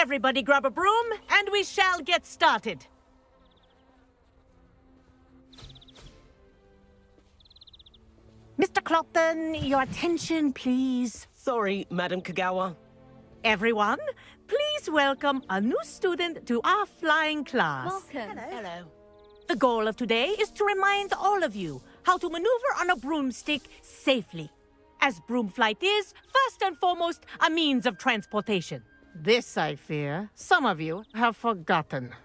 Everybody grab a broom, and we shall get started. Mr. Clopton, your attention, please. Sorry, Madam Kagawa. Everyone, please welcome a new student to our flying class. Welcome. Hello. The goal of today is to remind all of you how to maneuver on a broomstick safely, as broom flight is, first and foremost, a means of transportation. This, I fear, some of you have forgotten.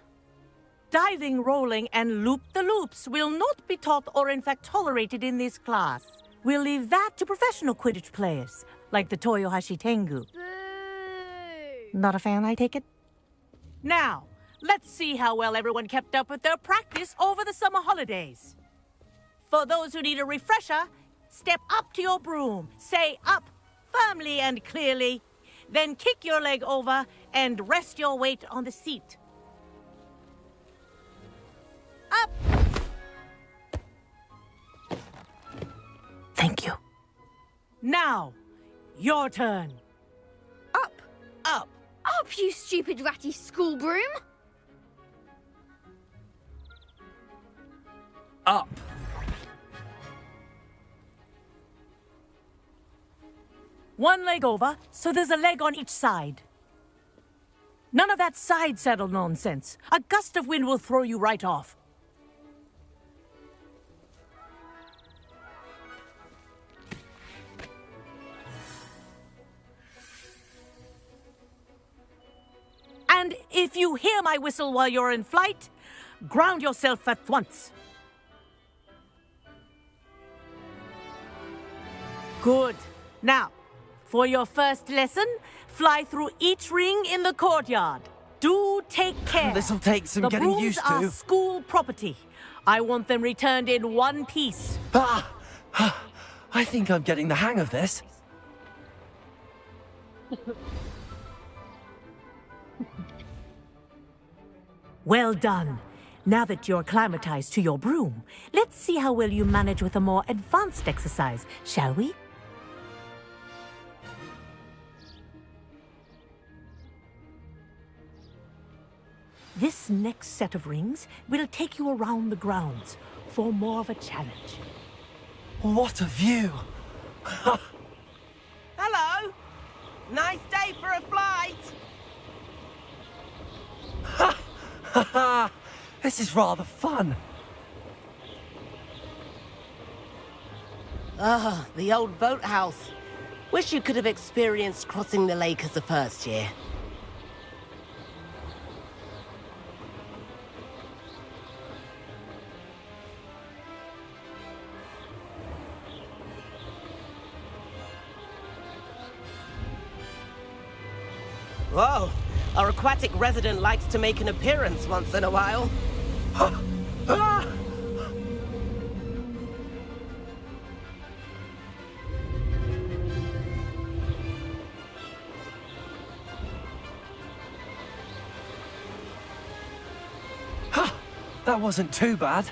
Diving, rolling, and loop-the-loops will not be taught or in fact tolerated in this class. We'll leave that to professional Quidditch players, like the Toyohashi Tengu. Boo! Not a fan, I take it? Now, let's see how well everyone kept up with their practice over the summer holidays. For those who need a refresher, step up to your broom, say up firmly and clearly, then kick your leg over and rest your weight on the seat. Up! Thank you. Now, your turn. Up! Up. Up, you stupid ratty school broom! Up. One leg over, so there's a leg on each side. None of that side saddle nonsense. A gust of wind will throw you right off. And if you hear my whistle while you're in flight, ground yourself at once. Good. Now, for your first lesson, fly through each ring in the courtyard. Do take care. This'll take some the getting brooms used are to. school property. I want them returned in one piece. I think I'm getting the hang of this. Well done. Now that you're acclimatized to your broom, let's see how well you manage with a more advanced exercise, shall we? This next set of rings will take you around the grounds for more of a challenge. What a view! Hello. Nice day for a flight. This is rather fun. Ah, the old boathouse. Wish you could have experienced crossing the lake as a first year. Whoa, our aquatic resident likes to make an appearance once in a while. That wasn't too bad.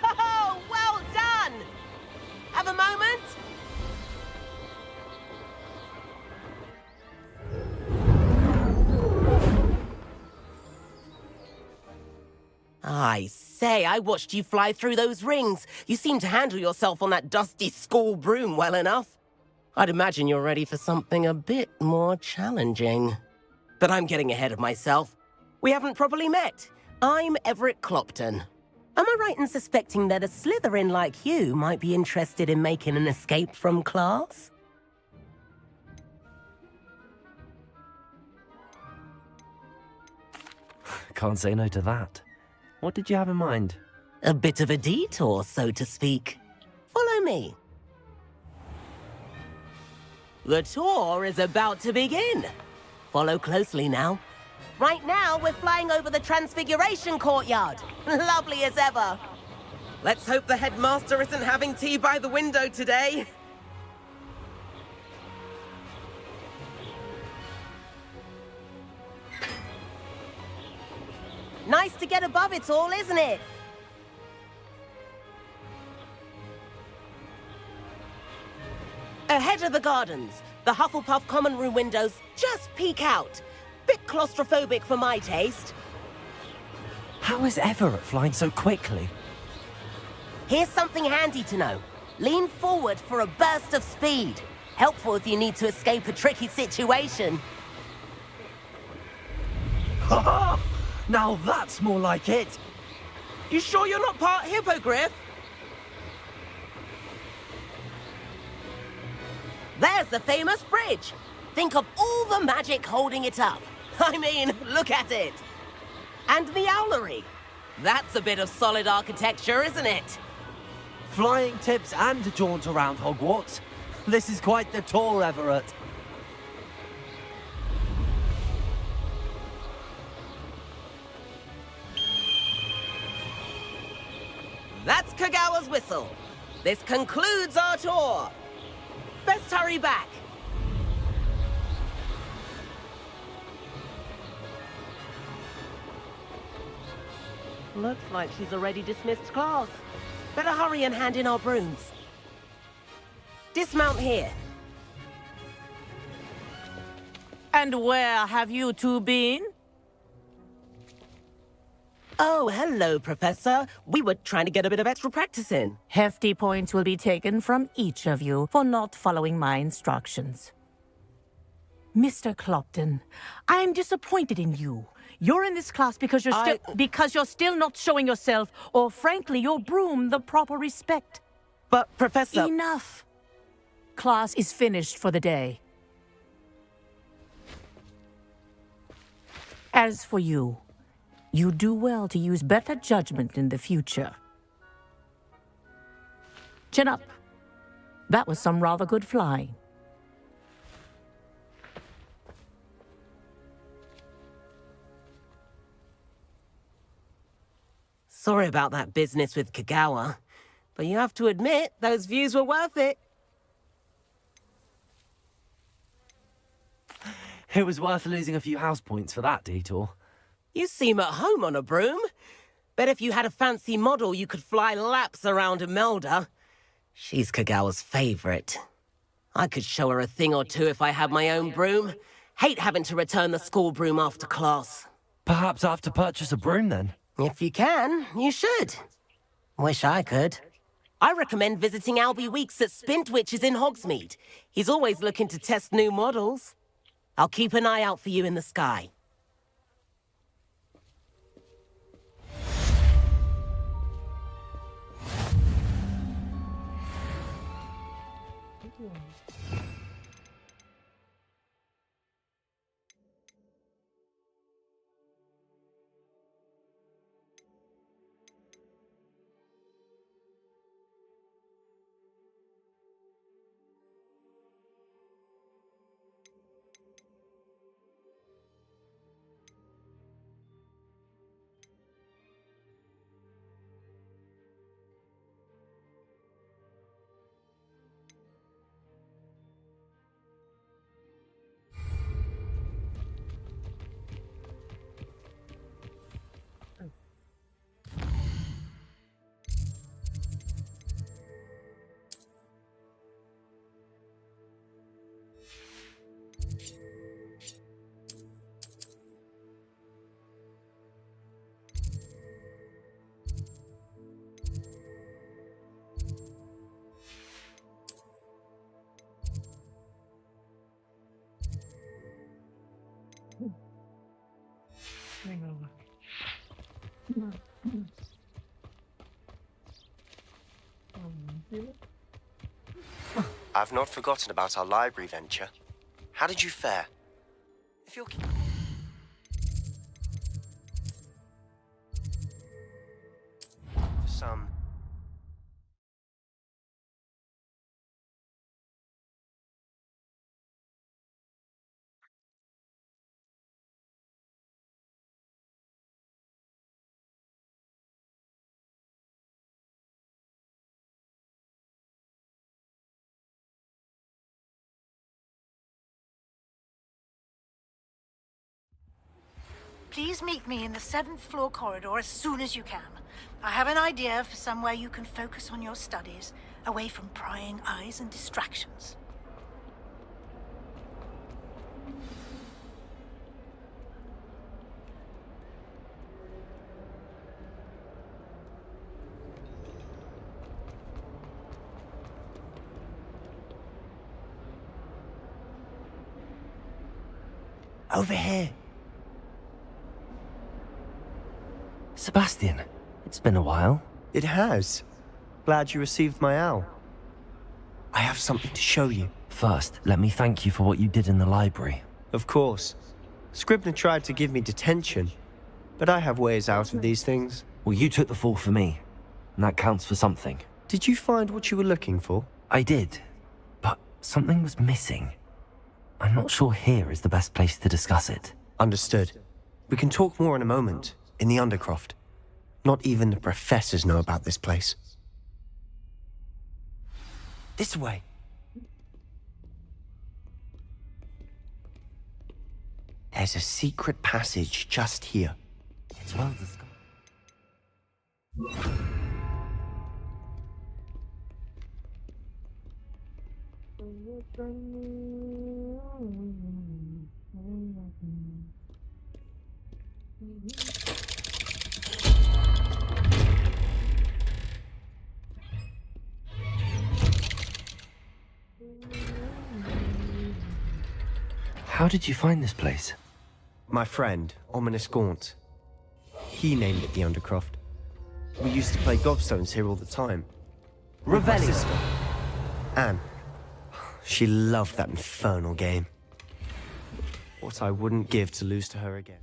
Oh, well done! Have a moment? I say, I watched you fly through those rings. You seem to handle yourself on that dusty school broom well enough. I'd imagine you're ready for something a bit more challenging. But I'm getting ahead of myself. We haven't properly met. I'm Everett Clopton. Am I right in suspecting that a Slytherin like you might be interested in making an escape from class? Can't say no to that. What did you have in mind? A bit of a detour, so to speak. Follow me. The tour is about to begin. Follow closely now. Right now, we're flying over the Transfiguration Courtyard. Lovely as ever. Let's hope the headmaster isn't having tea by the window today. Nice to get above it all, isn't it? Ahead of the gardens, the Hufflepuff common room windows just peek out. Bit claustrophobic for my taste. How is Everett flying so quickly? Here's something handy to know. Lean forward for a burst of speed. Helpful if you need to escape a tricky situation. Ha ha! Now that's more like it! You sure you're not part hippogriff? There's the famous bridge. Think of all the magic holding it up. I mean, look at it. And the owlery. That's a bit of solid architecture, isn't it? Flying tips and a jaunt around Hogwarts. This is quite the tour, Everett. That's Kagawa's whistle. This concludes our tour. Best hurry back. Looks like she's already dismissed class. Better hurry and hand in our brooms. Dismount here. And where have you two been? Oh, hello, Professor. We were trying to get a bit of extra practice in. Hefty points will be taken from each of you for not following my instructions. Mr. Clopton, I'm disappointed in you. You're in this class because you're still not showing yourself, or frankly, your broom the proper respect. But, Professor... Enough. Class is finished for the day. As for you, you do well to use better judgment in the future. Chin up. That was some rather good flying. Sorry about that business with Kagawa, but you have to admit, those views were worth it. It was worth losing a few house points for that detour. You seem at home on a broom. Bet if you had a fancy model, you could fly laps around Imelda. She's Kagawa's favorite. I could show her a thing or two if I had my own broom. Hate having to return the school broom after class. Perhaps I have to purchase a broom then. If you can, you should. Wish I could. I recommend visiting Albie Weeks at Spintwitches in Hogsmeade. He's always looking to test new models. I'll keep an eye out for you in the sky. I've not forgotten about our library venture. How did you fare? If you're... For some... Please meet me in the 7th floor corridor as soon as you can. I have an idea for somewhere you can focus on your studies, away from prying eyes and distractions. Over here. Sebastian, it's been a while. It has. Glad you received my owl. I have something to show you. First, let me thank you for what you did in the library. Of course. Scribner tried to give me detention, but I have ways out of these things. Well, you took the fall for me, and that counts for something. Did you find what you were looking for? I did, but something was missing. I'm not sure here is the best place to discuss it. Understood. We can talk more in a moment, in the Undercroft. Not even the professors know about this place. This way. There's a secret passage just here. It's well discussed. How did you find this place? My friend, Ominous Gaunt. He named it the Undercroft. We used to play gobstones here all the time. Revelio. Anne. She loved that infernal game. What I wouldn't give to lose to her again.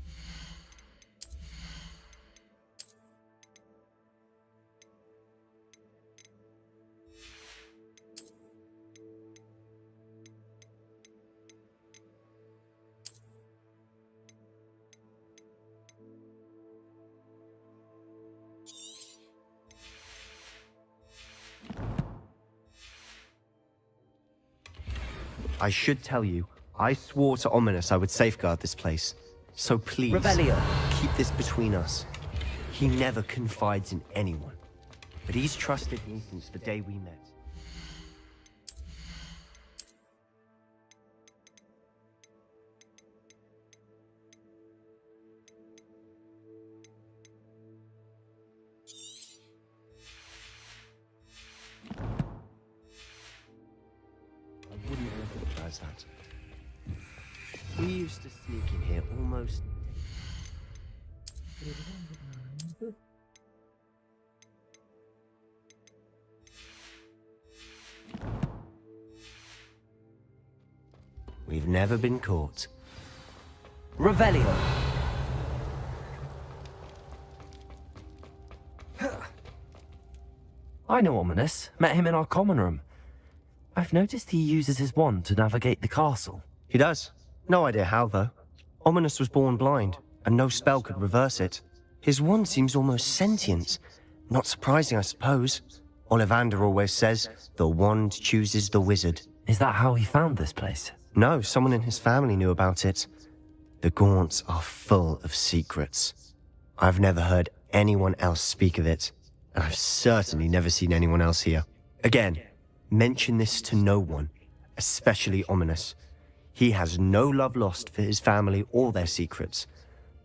I should tell you, I swore to Ominous I would safeguard this place. So please, Revelio. keep this between us. He never confides in anyone, but he's trusted me since the day we met. I wouldn't recognize that. We used to sneak in here almost... We've never been caught. Revelio. I know Ominous. Met him in our common room. I've noticed he uses his wand to navigate the castle. He does. No idea how, though. Ominous was born blind, and no spell could reverse it. His wand seems almost sentient. Not surprising, I suppose. Ollivander always says, the wand chooses the wizard. Is that how he found this place? No, someone in his family knew about it. The Gaunts are full of secrets. I've never heard anyone else speak of it, and I've certainly never seen anyone else here. Again, mention this to no one, especially Ominous. He has no love lost for his family or their secrets,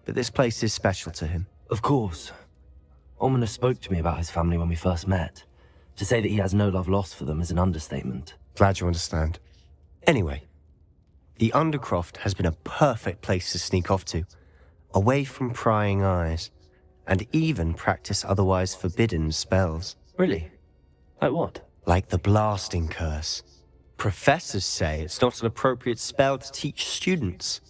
but this place is special to him. Of course. Ominous spoke to me about his family when we first met. To say that he has no love lost for them is an understatement. Glad you understand. Anyway, the Undercroft has been a perfect place to sneak off to, away from prying eyes, and even practice otherwise forbidden spells. Really? Like what? Like the blasting curse. Professors say it's not an appropriate spell to teach students.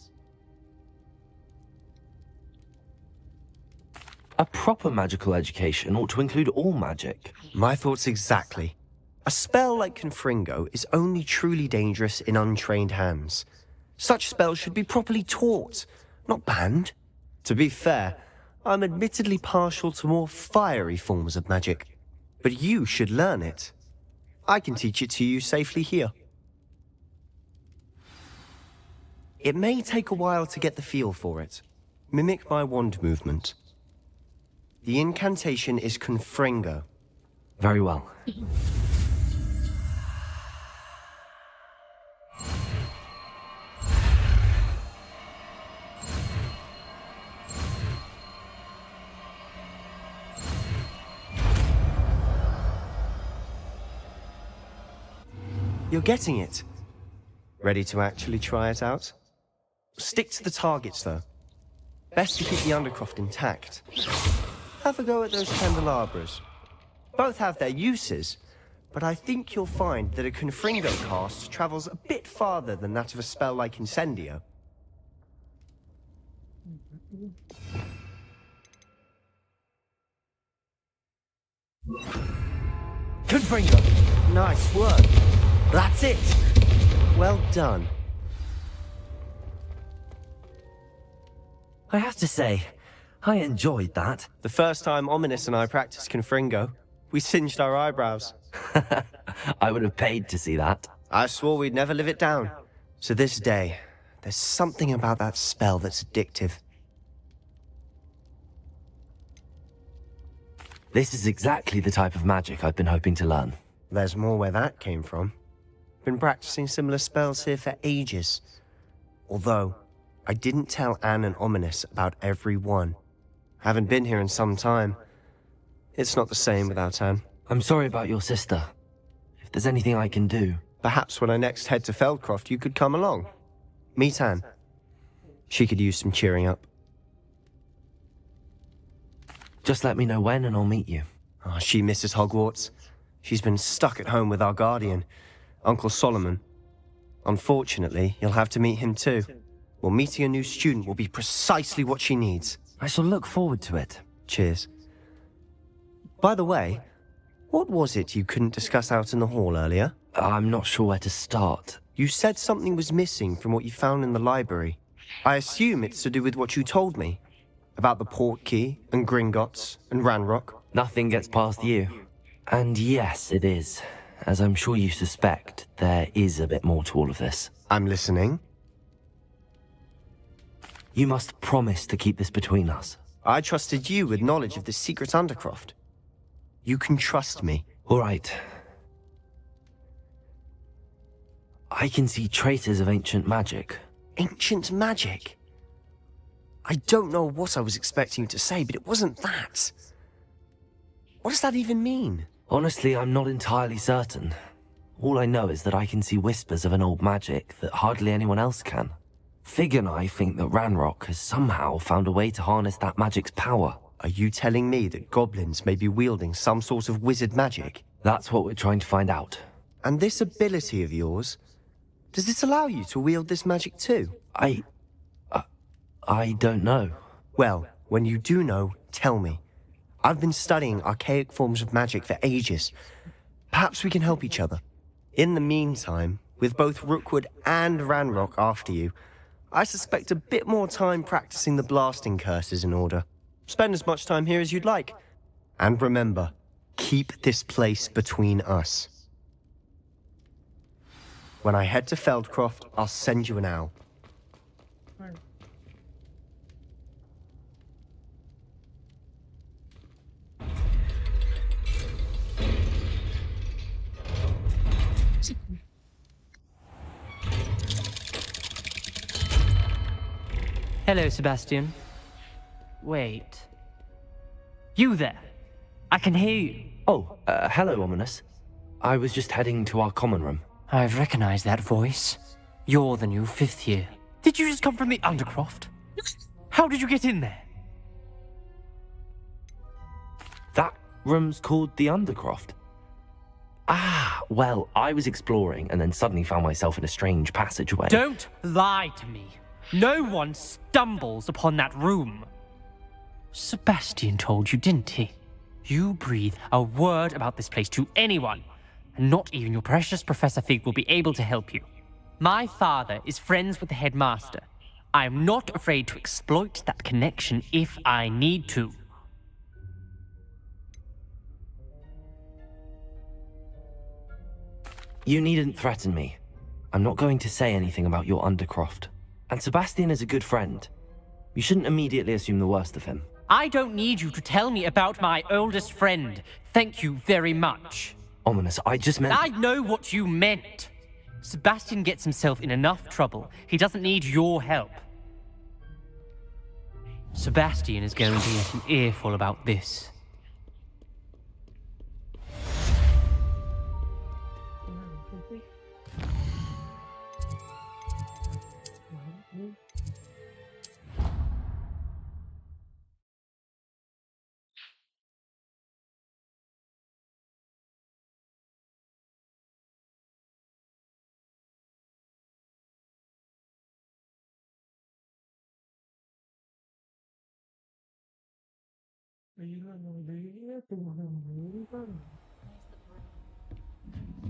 A proper magical education ought to include all magic. My thoughts exactly. A spell like Confringo is only truly dangerous in untrained hands. Such spells should be properly taught, not banned. To be fair, I'm admittedly partial to more fiery forms of magic, but you should learn it. I can teach it to you safely here. It may take a while to get the feel for it. Mimic my wand movement. The incantation is Confringo. Very well. You're getting it. Ready to actually try it out? Stick to the targets, though. Best to keep the Undercroft intact. Have a go at those candelabras. Both have their uses, but I think you'll find that a Confringo cast travels a bit farther than that of a spell like Incendio. Confringo! Nice work. That's it! Well done. I have to say, I enjoyed that. The first time Ominous and I practiced Confringo, we singed our eyebrows. I would have paid to see that. I swore we'd never live it down. To this day, there's something about that spell that's addictive. This is exactly the type of magic I've been hoping to learn. There's more where that came from. Been practicing similar spells here for ages. Although, I didn't tell Anne and Ominous about every one. Haven't been here in some time. It's not the same without Anne. I'm sorry about your sister. If there's anything I can do... Perhaps when I next head to Feldcroft, you could come along. Meet Anne. She could use some cheering up. Just let me know when and I'll meet you. Oh, she misses Hogwarts. She's been stuck at home with our guardian, Uncle Solomon. Unfortunately, you'll have to meet him too. Well, meeting a new student will be precisely what she needs. I shall look forward to it. Cheers. By the way, what was it you couldn't discuss out in the hall earlier? I'm not sure where to start. You said something was missing from what you found in the library. I assume it's to do with what you told me. About the Portkey, and Gringotts, and Ranrock. Nothing gets past you. And yes, it is. As I'm sure you suspect, there is a bit more to all of this. I'm listening. You must promise to keep this between us. I trusted you with knowledge of the secret Undercroft. You can trust me. All right. I can see traces of ancient magic. Ancient magic? I don't know what I was expecting you to say, but it wasn't that. What does that even mean? Honestly, I'm not entirely certain. All I know is that I can see whispers of an old magic that hardly anyone else can. Fig and I think that Ranrock has somehow found a way to harness that magic's power. Are you telling me that goblins may be wielding some sort of wizard magic? That's what we're trying to find out. And this ability of yours, does it allow you to wield this magic too? I don't know. Well, when you do know, tell me. I've been studying archaic forms of magic for ages. Perhaps we can help each other. In the meantime, with both Rookwood and Ranrock after you, I suspect a bit more time practicing the blasting curse is in order. Spend as much time here as you'd like. And remember, keep this place between us. When I head to Feldcroft, I'll send you an owl. Hello, Sebastian. Wait. You there? I can hear you. Oh, hello, Ominous. I was just heading to our common room. I've recognized that voice. You're the new 5th year. Did you just come from the Undercroft? How did you get in there? That room's called the Undercroft. Ah, well, I was exploring and then suddenly found myself in a strange passageway. Don't lie to me. No one stumbles upon that room. Sebastian told you, didn't he? You breathe a word about this place to anyone, and not even your precious Professor Fig will be able to help you. My father is friends with the headmaster. I am not afraid to exploit that connection if I need to. You needn't threaten me. I'm not going to say anything about your Undercroft. And Sebastian is a good friend. You shouldn't immediately assume the worst of him. I don't need you to tell me about my oldest friend. Thank you very much. Ominous, I just meant... I know what you meant. Sebastian gets himself in enough trouble. He doesn't need your help. Sebastian is going to get an earful about this.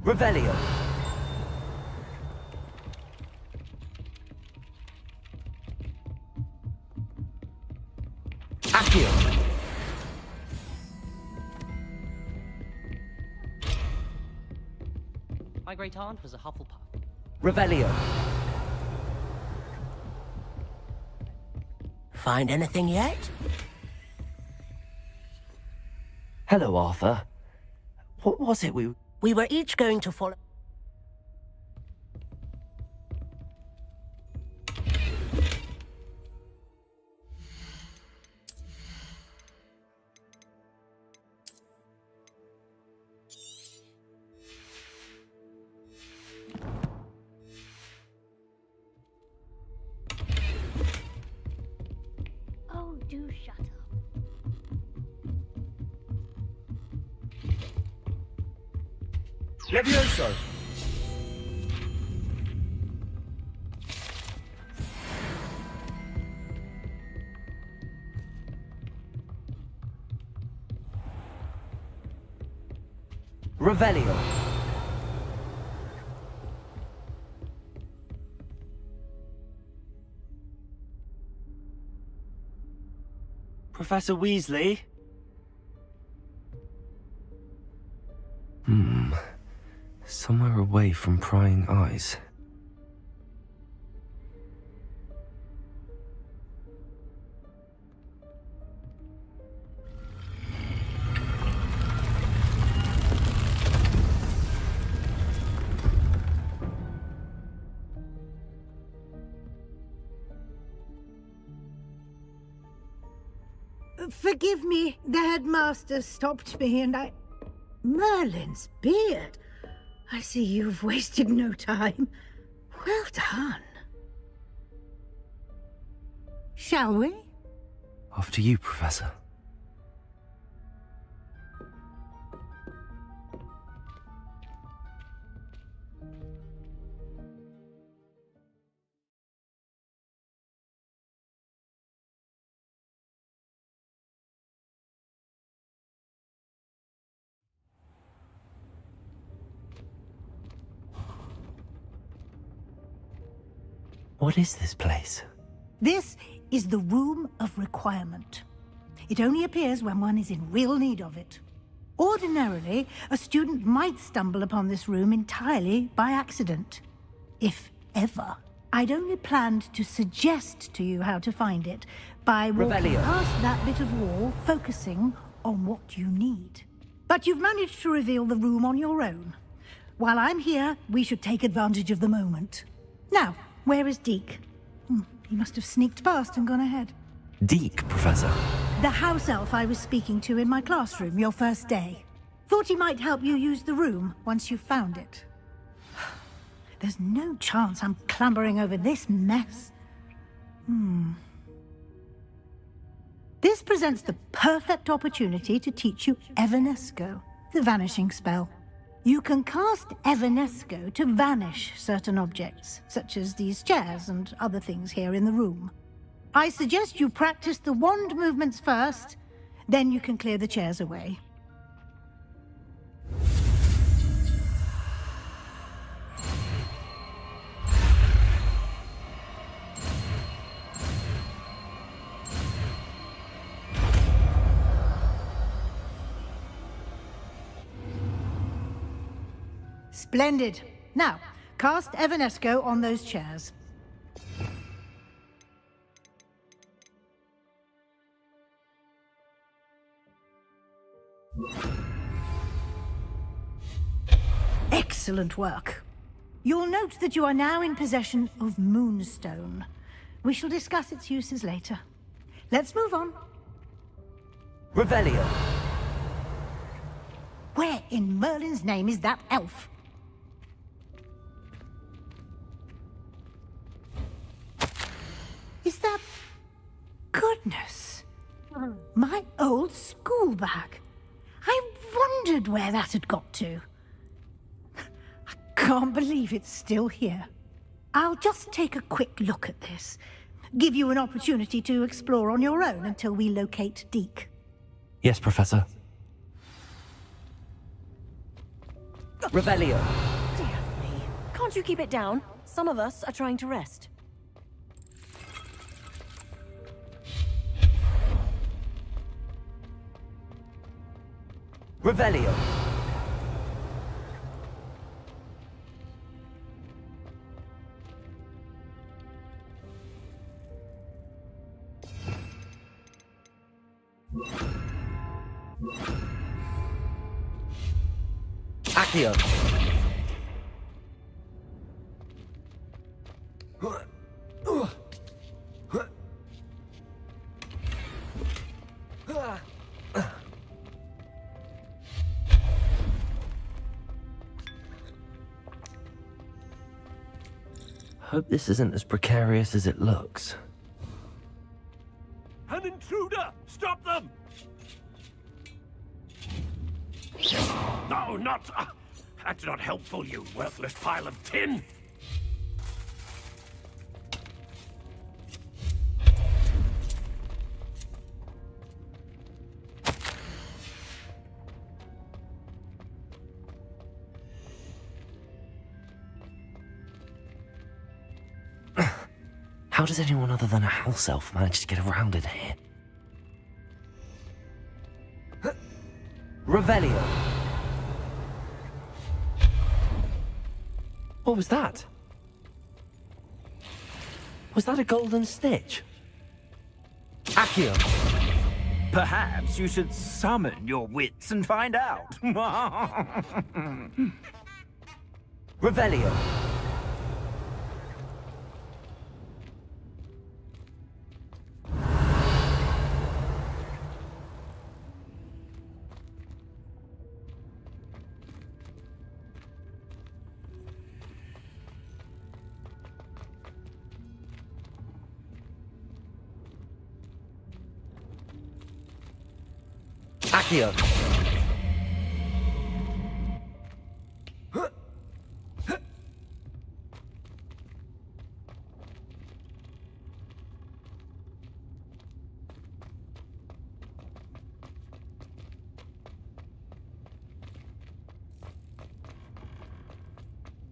Revelio. Accio. My great aunt was a Hufflepuff. Revelio. Find anything yet? Hello, Arthur. What was it we... We were each going to follow. Oh, do shut up. Levioso. Revelio. Professor Weasley? Somewhere away from prying eyes. Forgive me, the headmaster stopped me and I... Merlin's beard. I see you've wasted no time. Well done. Shall we? After you, Professor. What is this place? This is the Room of Requirement. It only appears when one is in real need of it. Ordinarily, a student might stumble upon this room entirely by accident. If ever. I'd only planned to suggest to you how to find it by walking Revelio. past that bit of wall, focusing on what you need. But you've managed to reveal the room on your own. While I'm here, we should take advantage of the moment. Now, where is Deke? He must have sneaked past and gone ahead. Deke, Professor. The house elf I was speaking to in my classroom your first day. Thought he might help you use the room once you found it. There's no chance I'm clambering over this mess. This presents the perfect opportunity to teach you Evanesco, the vanishing spell. You can cast Evanesco to vanish certain objects, such as these chairs and other things here in the room. I suggest you practice the wand movements first, then you can clear the chairs away. Splendid. Now, cast Evanesco on those chairs. Excellent work. You'll note that you are now in possession of Moonstone. We shall discuss its uses later. Let's move on. Revelio. Where in Merlin's name is that elf? Is that... Goodness. My old school bag. I wondered where that had got to. I can't believe it's still here. I'll just take a quick look at this. Give you an opportunity to explore on your own until we locate Deke. Yes, Professor. Revelio. Dear me. Can't you keep it down? Some of us are trying to rest. Revelio. Accio. Hope this isn't as precarious as it looks. An intruder! Stop them! No, not... that's not helpful, you worthless pile of tin! How does anyone other than a house elf manage to get around in here? Revelio. What was that? Was that a golden snitch? Accio. Perhaps you should summon your wits and find out. Revelio. Accio.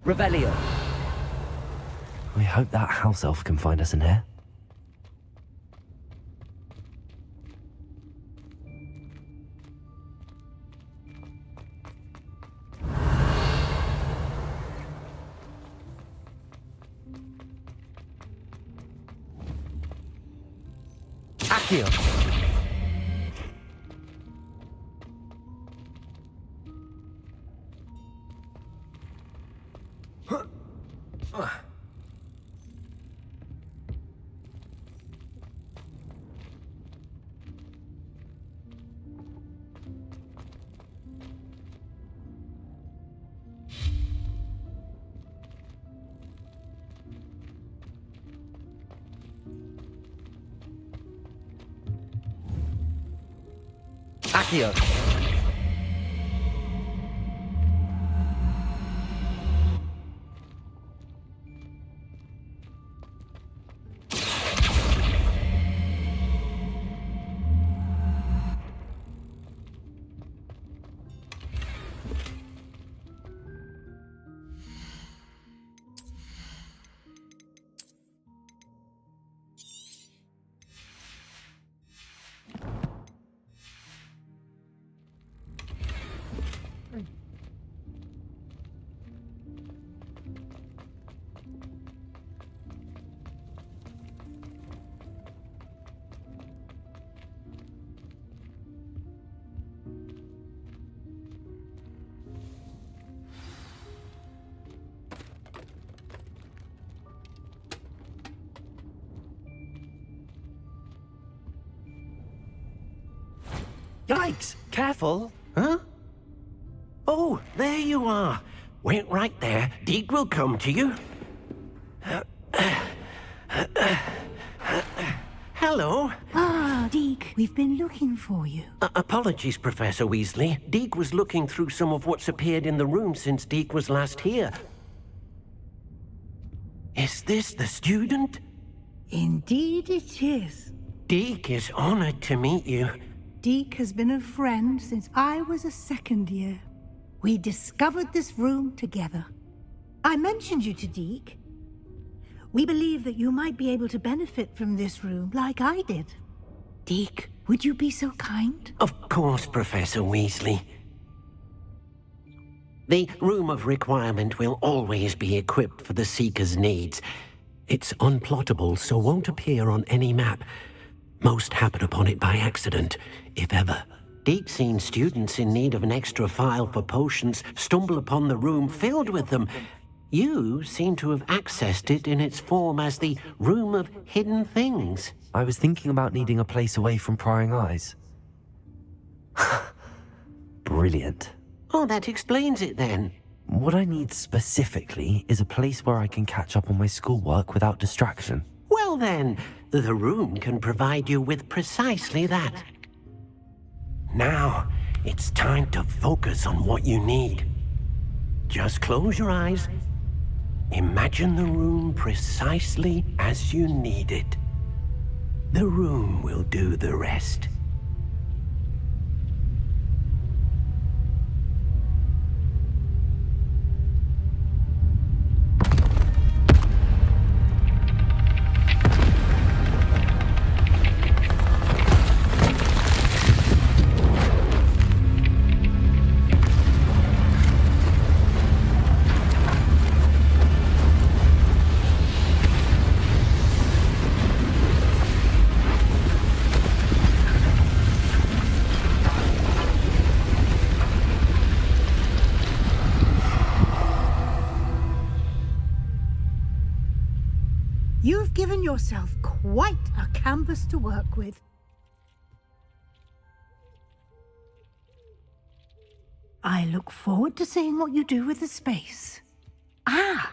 Revelio. We hope that house elf can find us in here. Accio. Accio. Yikes! Careful! Huh? Oh, there you are. Wait right there. Deke will come to you. Hello. Ah, Deke, we've been looking for you. Apologies, Professor Weasley. Deke was looking through some of what's appeared in the room since Deke was last here. Is this the student? Indeed it is. Deke is honored to meet you. Deke has been a friend since I was a second year. We discovered this room together. I mentioned you to Deke. We believe that you might be able to benefit from this room like I did. Deke, would you be so kind? Of course, Professor Weasley. The Room of Requirement will always be equipped for the Seeker's needs. It's unplottable, so won't appear on any map. Most happen upon it by accident, if ever. Deke's seen students in need of an extra file for potions stumble upon the room filled with them. You seem to have accessed it in its form as the Room of Hidden Things. I was thinking about needing a place away from prying eyes. Brilliant. Oh, that explains it then. What I need specifically is a place where I can catch up on my schoolwork without distraction. Well then, the room can provide you with precisely that. Now, it's time to focus on what you need. Just close your eyes. Imagine the room precisely as you need it. The room will do the rest. You've given yourself quite a canvas to work with. I look forward to seeing what you do with the space. Ah,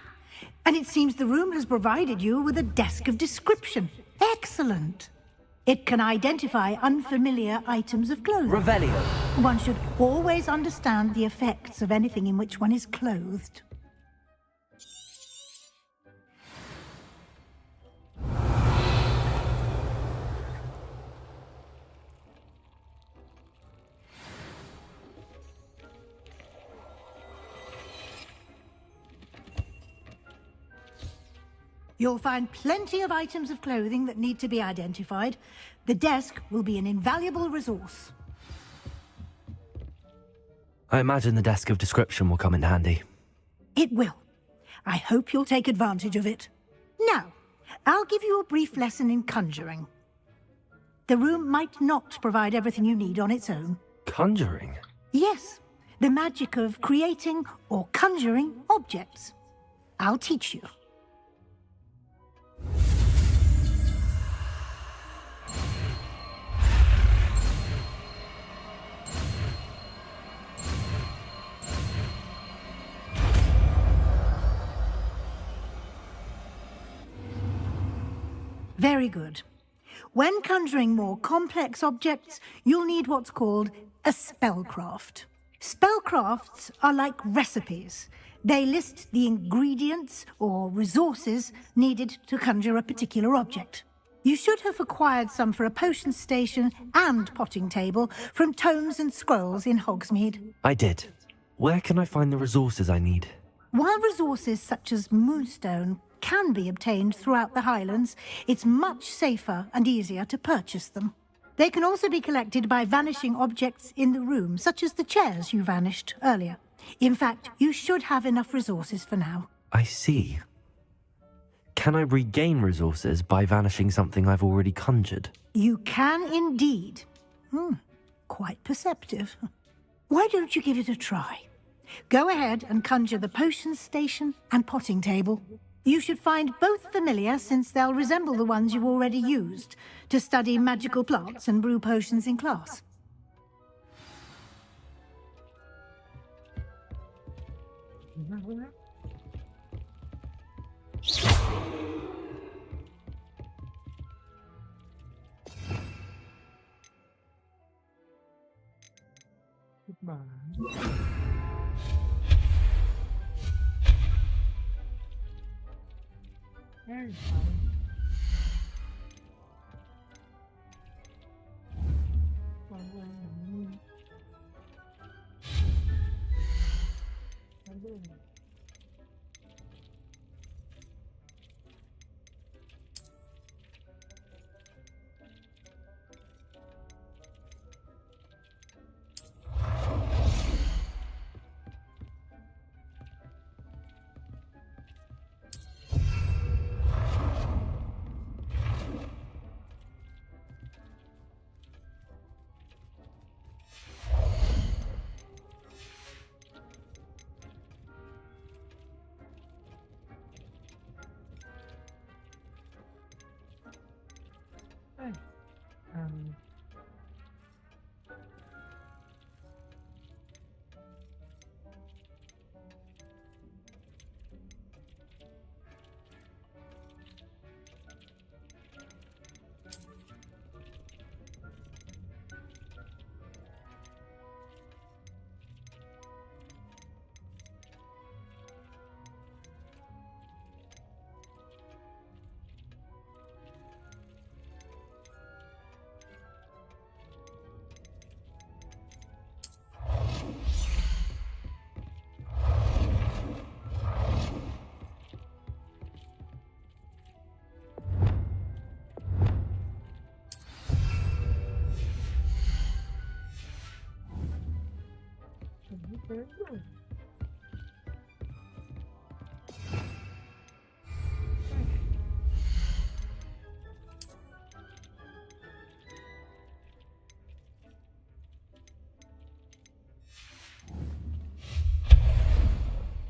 and it seems the room has provided you with a desk of description. Excellent. It can identify unfamiliar items of clothing. Revelio. One should always understand the effects of anything in which one is clothed. You'll find plenty of items of clothing that need to be identified. The desk will be an invaluable resource. I imagine the desk of description will come in handy. It will. I hope you'll take advantage of it. Now, I'll give you a brief lesson in conjuring. The room might not provide everything you need on its own. Conjuring? Yes, the magic of creating or conjuring objects. I'll teach you. Very good. When conjuring more complex objects, you'll need what's called a spellcraft. Spellcrafts are like recipes. They list the ingredients or resources needed to conjure a particular object. You should have acquired some for a potion station and potting table from tomes and scrolls in Hogsmeade. I did. Where can I find the resources I need? While resources such as moonstone can be obtained throughout the Highlands, it's much safer and easier to purchase them. They can also be collected by vanishing objects in the room, such as the chairs you vanished earlier. In fact, you should have enough resources for now. I see. Can I regain resources by vanishing something I've already conjured? You can indeed. Quite perceptive. Why don't you give it a try? Go ahead and conjure the potion station and potting table. You should find both familiar, since they'll resemble the ones you've already used to study magical plants and brew potions in class. Very fun.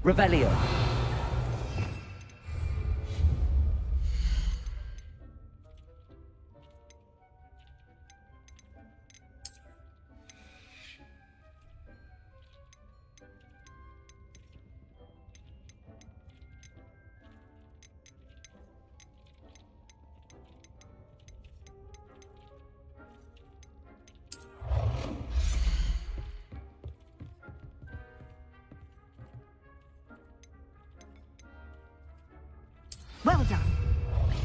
Revelio. Well done.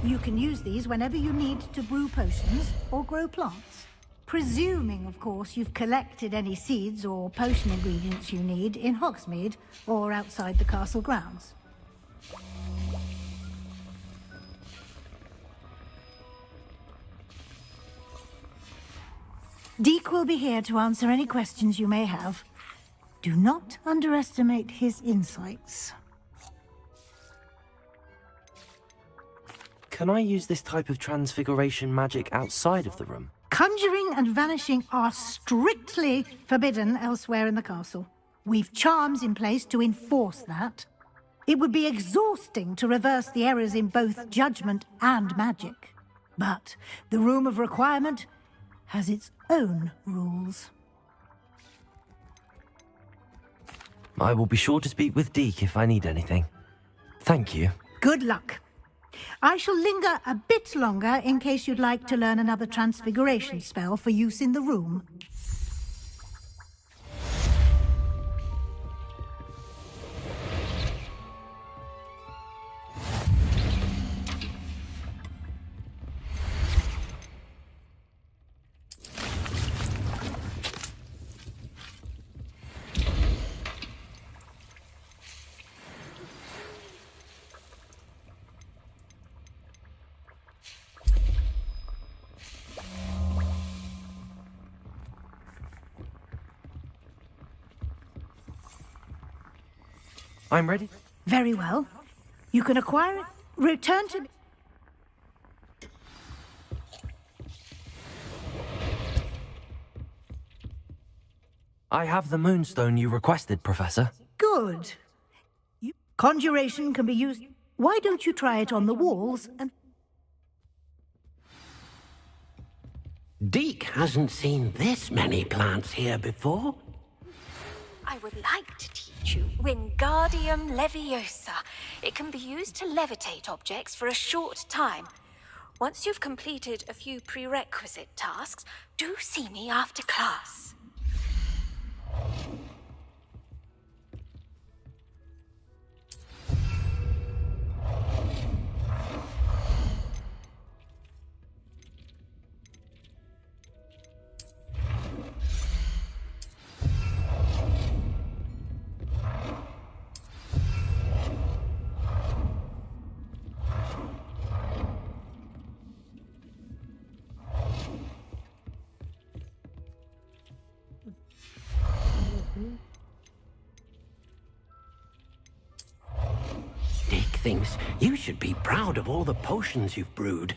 You can use these whenever you need to brew potions or grow plants. Presuming, of course, you've collected any seeds or potion ingredients you need in Hogsmeade or outside the castle grounds. Deek will be here to answer any questions you may have. Do not underestimate his insights. Can I use this type of transfiguration magic outside of the room? Conjuring and vanishing are strictly forbidden elsewhere in the castle. We've charms in place to enforce that. It would be exhausting to reverse the errors in both judgment and magic. But the Room of Requirement has its own rules. I will be sure to speak with Deek if I need anything. Thank you. Good luck. I shall linger a bit longer in case you'd like to learn another transfiguration spell for use in the room. I'm ready. Very well. You can acquire it. Return to me. I have the moonstone you requested, Professor. Good. Conjuration can be used. Why don't you try it on the walls and... Deek hasn't seen this many plants here before. I would like to teach you Wingardium Leviosa. It can be used to levitate objects for a short time. Once you've completed a few prerequisite tasks, do see me after class. Deek thinks you should be proud of all the potions you've brewed.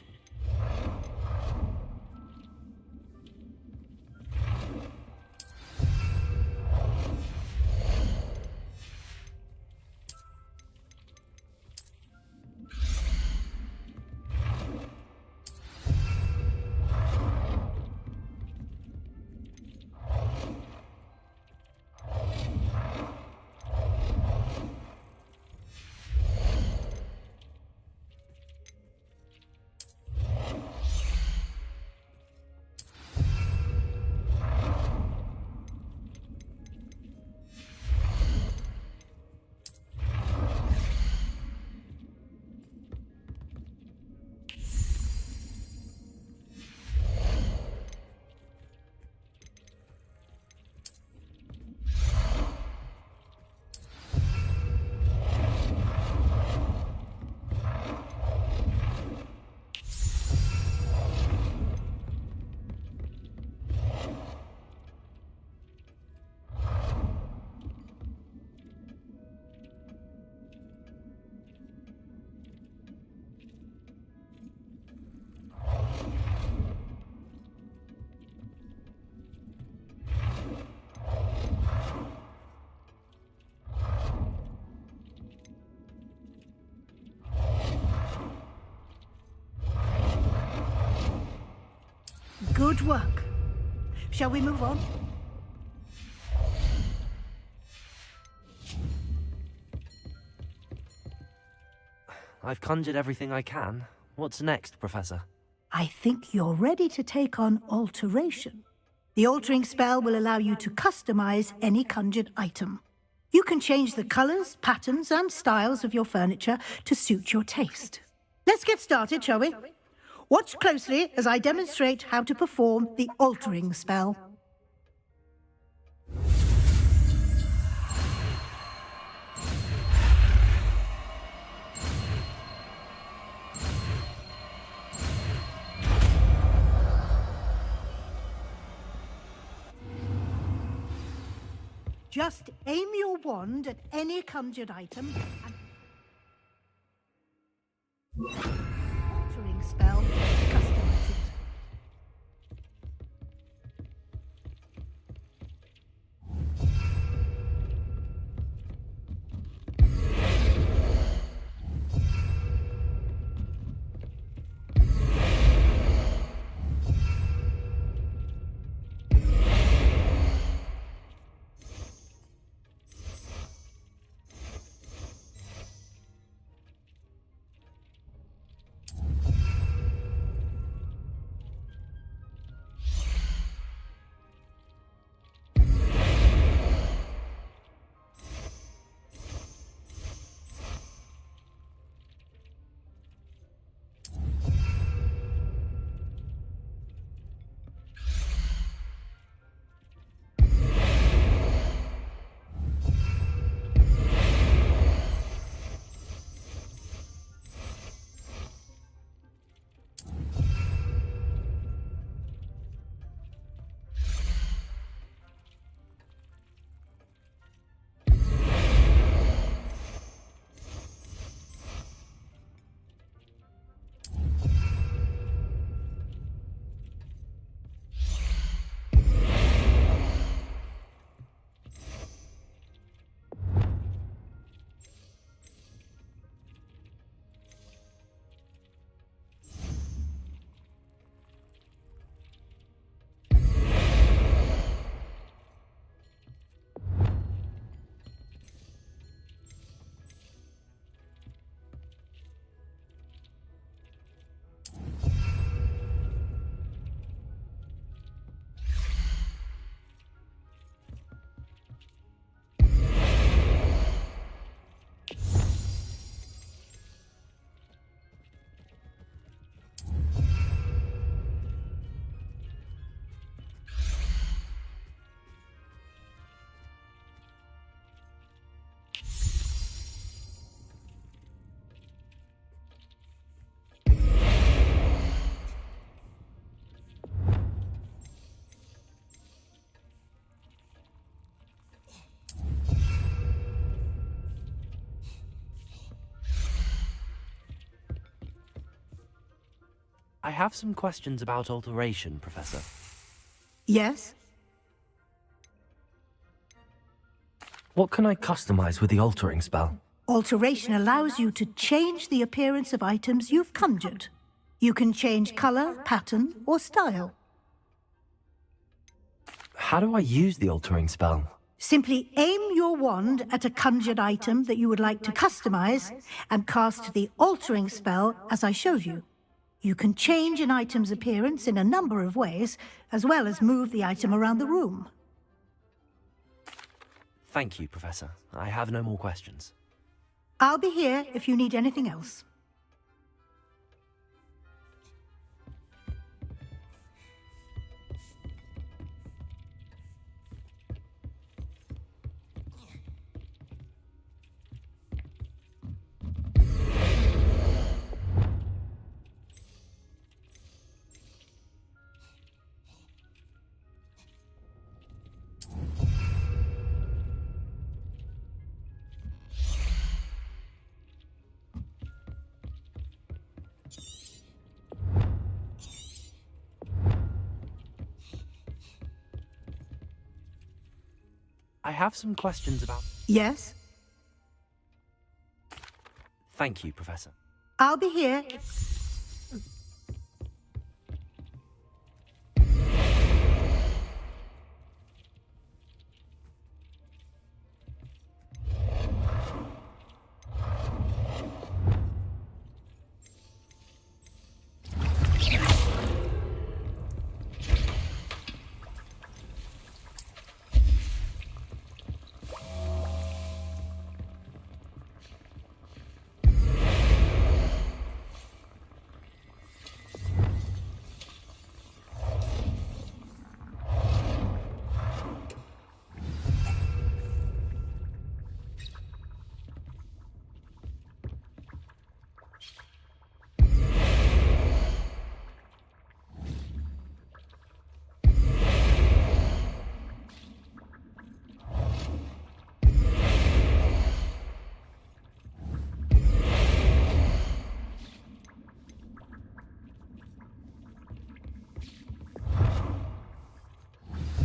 Good work. Shall we move on? I've conjured everything I can. What's next, Professor? I think you're ready to take on alteration. The altering spell will allow you to customize any conjured item. You can change the colors, patterns, and styles of your furniture to suit your taste. Let's get started, shall we? Watch closely as I demonstrate how to perform the altering spell. Just aim your wand at any conjured item and... altering spell to customize it. I have some questions about alteration, Professor. Yes? What can I customize with the altering spell? Alteration allows you to change the appearance of items you've conjured. You can change color, pattern, or style. How do I use the altering spell? Simply aim your wand at a conjured item that you would like to customize and cast the altering spell as I showed you. You can change an item's appearance in a number of ways, as well as move the item around the room. Thank you, Professor. I have no more questions. I'll be here if you need anything else. I have some questions about... Yes? Thank you, Professor. I'll be here.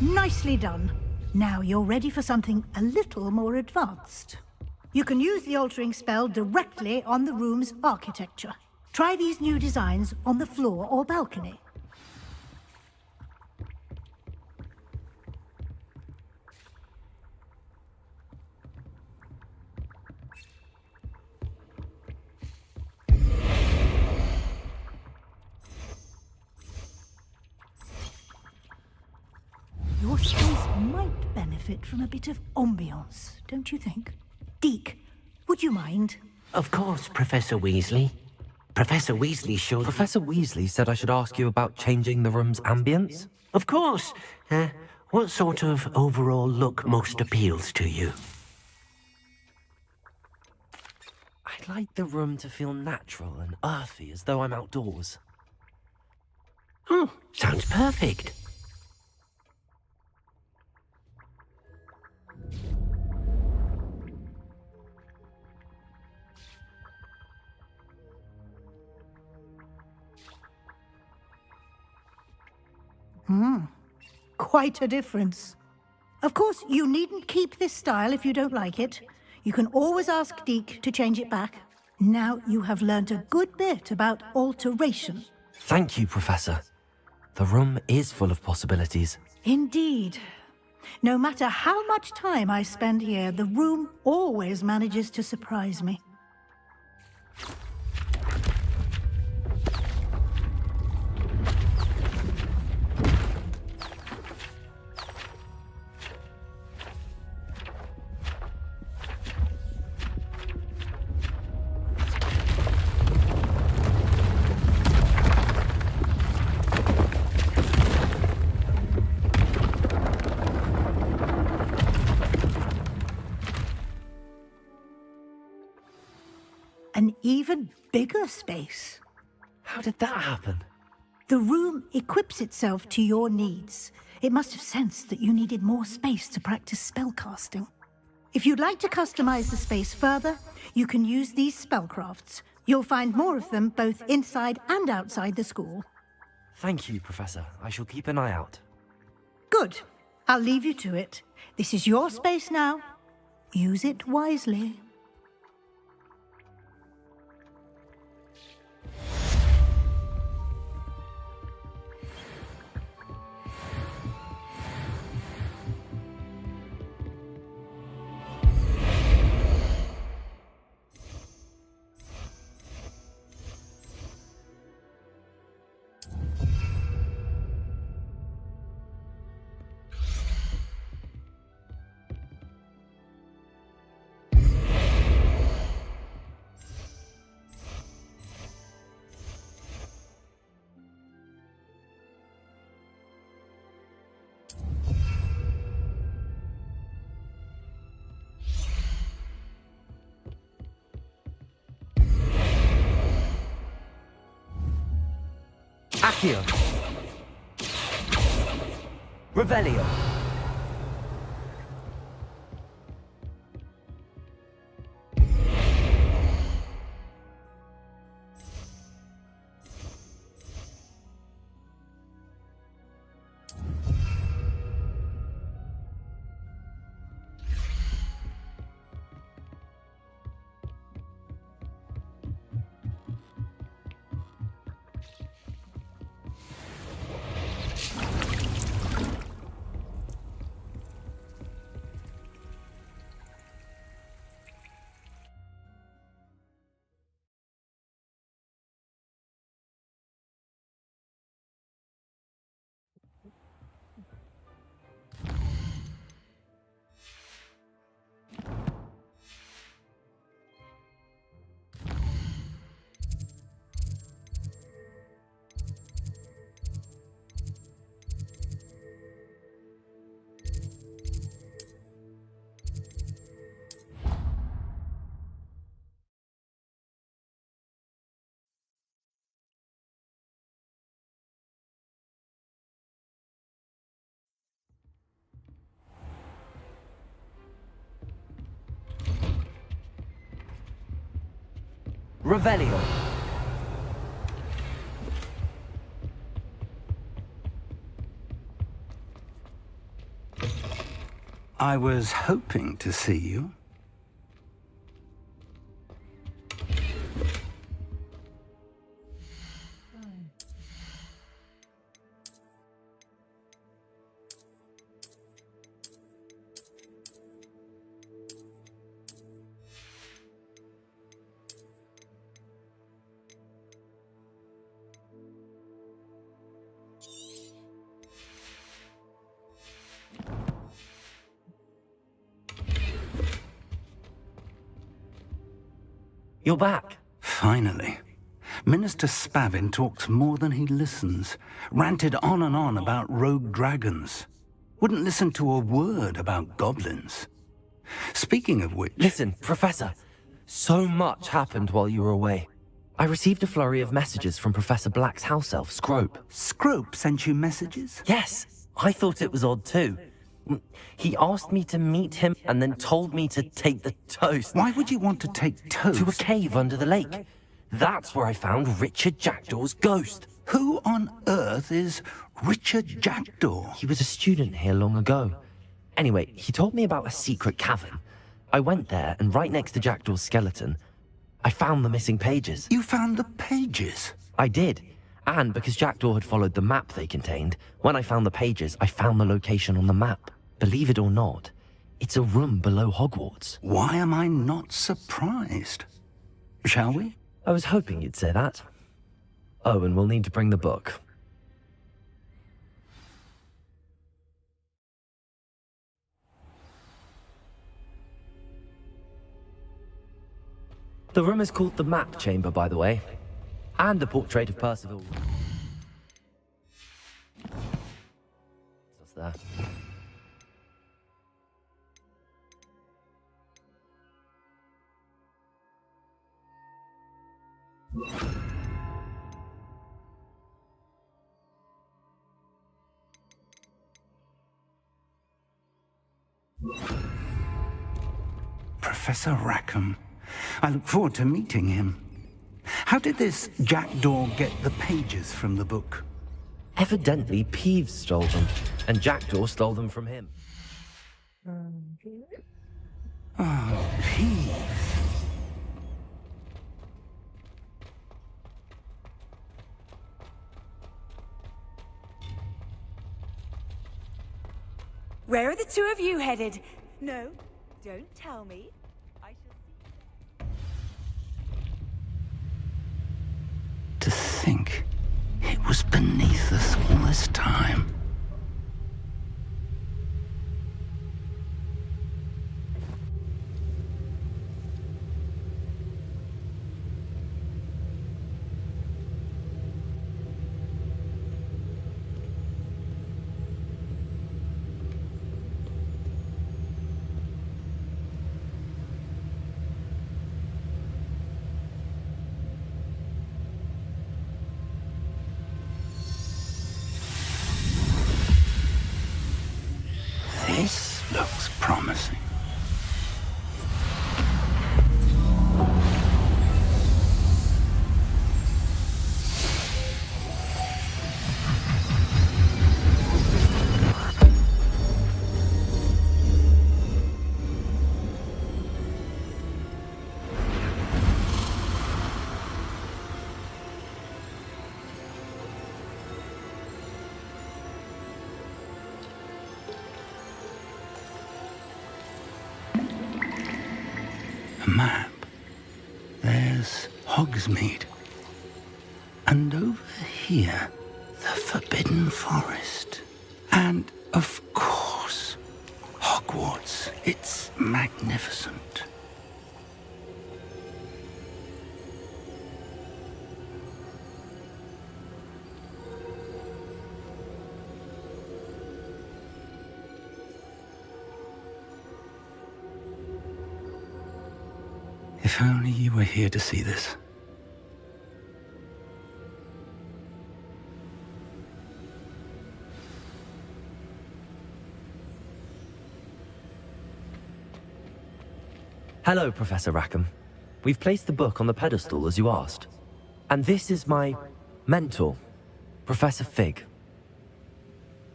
Nicely done. Now you're ready for something a little more advanced. You can use the altering spell directly on the room's architecture. Try these new designs on the floor or balcony. Your space might benefit from a bit of ambiance, don't you think? Deke, would you mind? Of course, Professor Weasley. Professor Weasley showed... Professor Weasley said I should ask you about changing the room's ambience? Of course. What sort of overall look most appeals to you? I'd like the room to feel natural and earthy, as though I'm outdoors. Sounds perfect. Quite a difference. Of course, you needn't keep this style if you don't like it. You can always ask Deke to change it back. Now you have learnt a good bit about alteration. Thank you, Professor. The room is full of possibilities. Indeed. No matter how much time I spend here, the room always manages to surprise me. An even bigger space. How did that happen? The room equips itself to your needs. It must have sensed that you needed more space to practice spellcasting. If you'd like to customize the space further, you can use these spellcrafts. You'll find more of them both inside and outside the school. Thank you, Professor. I shall keep an eye out. Good. I'll leave you to it. This is your space now. Use it wisely. Accio. Revelio. Revelio. I was hoping to see you. You're back. Finally. Minister Spavin talks more than he listens. Ranted on and on about rogue dragons. Wouldn't listen to a word about goblins. Speaking of which... Listen, Professor. So much happened while you were away. I received a flurry of messages from Professor Black's house elf, Scrope. Scrope sent you messages? Yes. I thought it was odd too. He asked me to meet him and then told me to take the toast. Why would you want to take toast? To a cave under the lake. That's where I found Richard Jackdaw's ghost. Who on earth is Richard Jackdaw? He was a student here long ago. Anyway, he told me about a secret cavern. I went there, and right next to Jackdaw's skeleton, I found the missing pages. You found the pages? I did. And because Jackdaw had followed the map they contained, when I found the pages, I found the location on the map. Believe it or not, it's a room below Hogwarts. Why am I not surprised? Shall we? I was hoping you'd say that. Oh, and we'll need to bring the book. The room is called the Map Chamber, by the way. And the portrait of Percival. What's there? Professor Rackham. I look forward to meeting him. How did this Jackdaw get the pages from the book? Evidently, Peeves stole them, and Jackdaw stole them from him. Oh, Peeves. Where are the two of you headed? No, don't tell me. I shall To think it was beneath us all this time. This looks promising. A map. There's Hogsmeade. And over here, the Forbidden Forest. And, of course, Hogwarts. It's magnificent. If only you were here to see this. Hello, Professor Rackham. We've placed the book on the pedestal as you asked. And this is my mentor, Professor Fig.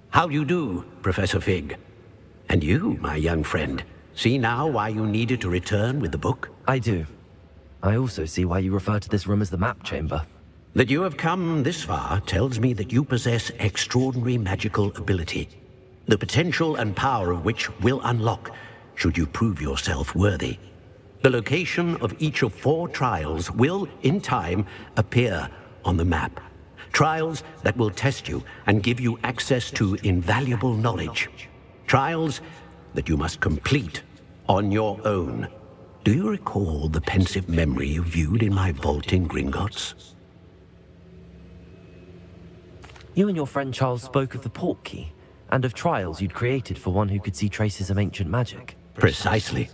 How do you do, Professor Fig? And you, my young friend, see now why you needed to return with the book? I do. I also see why you refer to this room as the map chamber. That you have come this far tells me that you possess extraordinary magical ability, the potential and power of which will unlock should you prove yourself worthy. The location of each of 4 trials will, in time, appear on the map. Trials that will test you and give you access to invaluable knowledge. Trials that you must complete on your own. Do you recall the pensive memory you viewed in my vault in Gringotts? You and your friend Charles spoke of the port key, and of trials you'd created for one who could see traces of ancient magic. Precisely.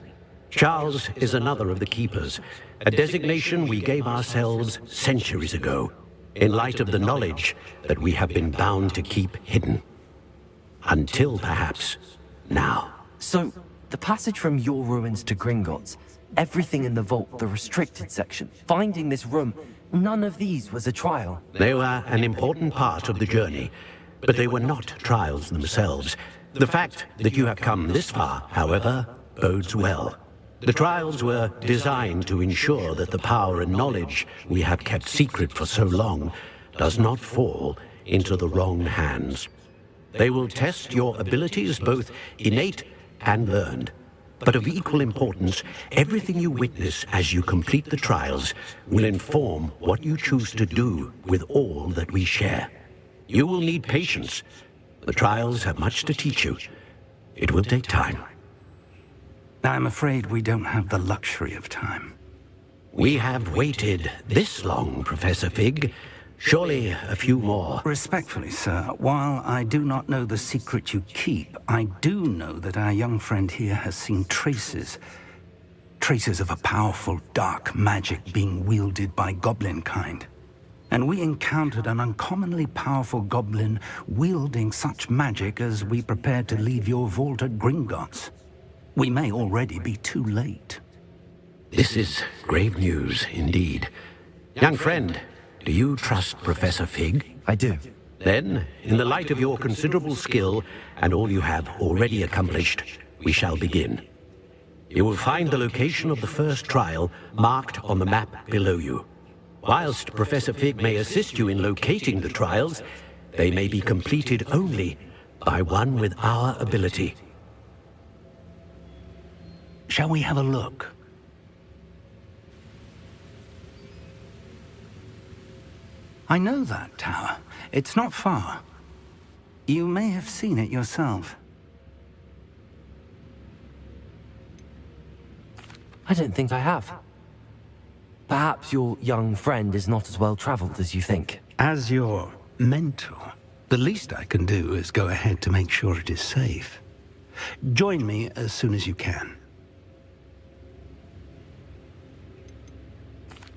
Charles is another of the Keepers, a designation we gave ourselves centuries ago, in light of the knowledge that we have been bound to keep hidden. Until, perhaps, now. So, the passage from your ruins to Gringotts, everything in the vault, the restricted section, finding this room, none of these was a trial. They were an important part of the journey, but they were not trials themselves. The fact that you have come this far, however, bodes well. The trials were designed to ensure that the power and knowledge we have kept secret for so long does not fall into the wrong hands. They will test your abilities, both innate and learned. But of equal importance, everything you witness as you complete the trials will inform what you choose to do with all that we share. You will need patience. The trials have much to teach you. It will take time. I'm afraid we don't have the luxury of time. We have waited this long, Professor Fig. Surely a few more. Respectfully, sir, while I do not know the secret you keep, I do know that our young friend here has seen traces of a powerful dark magic being wielded by goblin kind. And we encountered an uncommonly powerful goblin wielding such magic as we prepared to leave your vault at Gringotts. We may already be too late. This is grave news indeed. Young friend, do you trust Professor Fig? I do. Then, in the light of your considerable skill and all you have already accomplished, we shall begin. You will find the location of the first trial marked on the map below you. Whilst Professor Fig may assist you in locating the trials, they may be completed only by one with our ability. Shall we have a look? I know that tower. It's not far. You may have seen it yourself. I don't think I have. Perhaps your young friend is not as well traveled as you think. As your mentor, the least I can do is go ahead to make sure it is safe. Join me as soon as you can.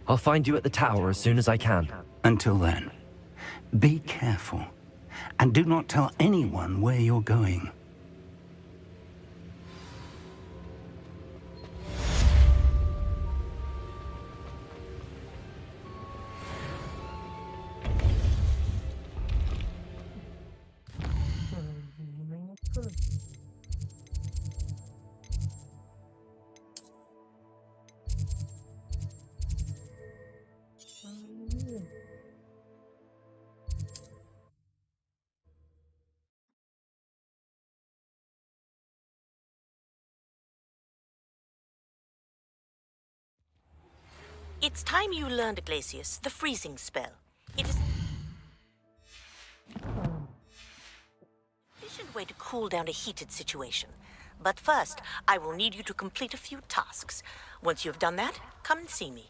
I'll find you at the tower as soon as I can. Until then, be careful, and do not tell anyone where you're going. It's time you learned, Glacius, the freezing spell. It is an efficient way to cool down a heated situation. But first, I will need you to complete a few tasks. Once you've done that, come and see me.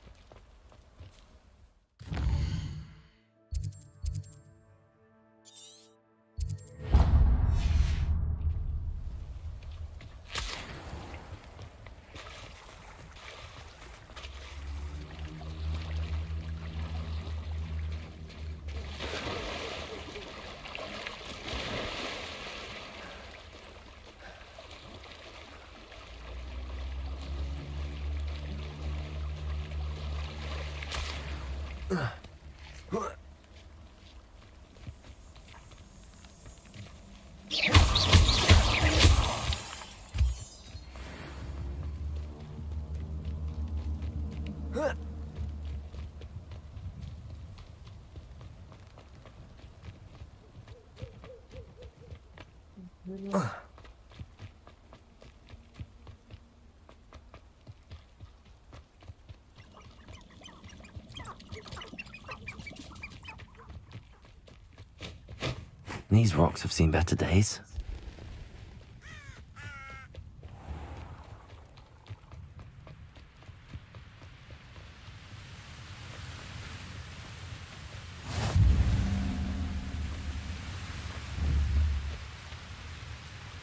These rocks have seen better days.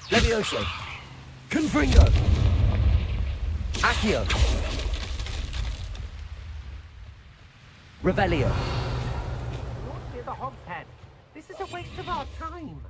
Levioso. Confringo. Accio. Revelio. Not near the hogshead. This is a waste of our time.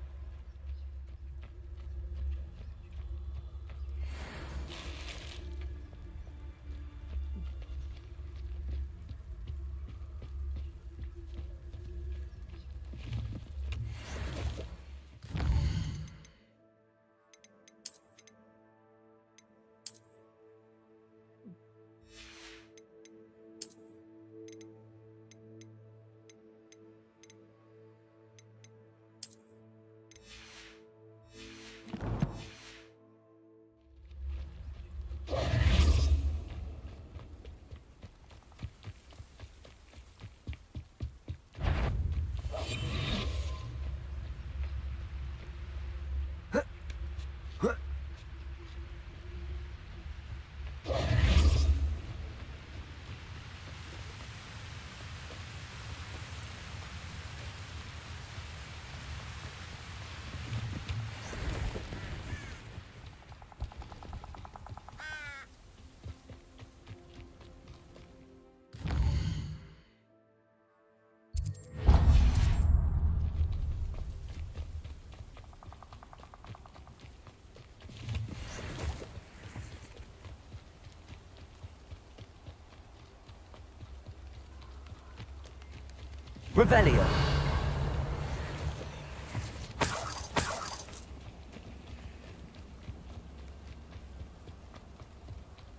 Revelio.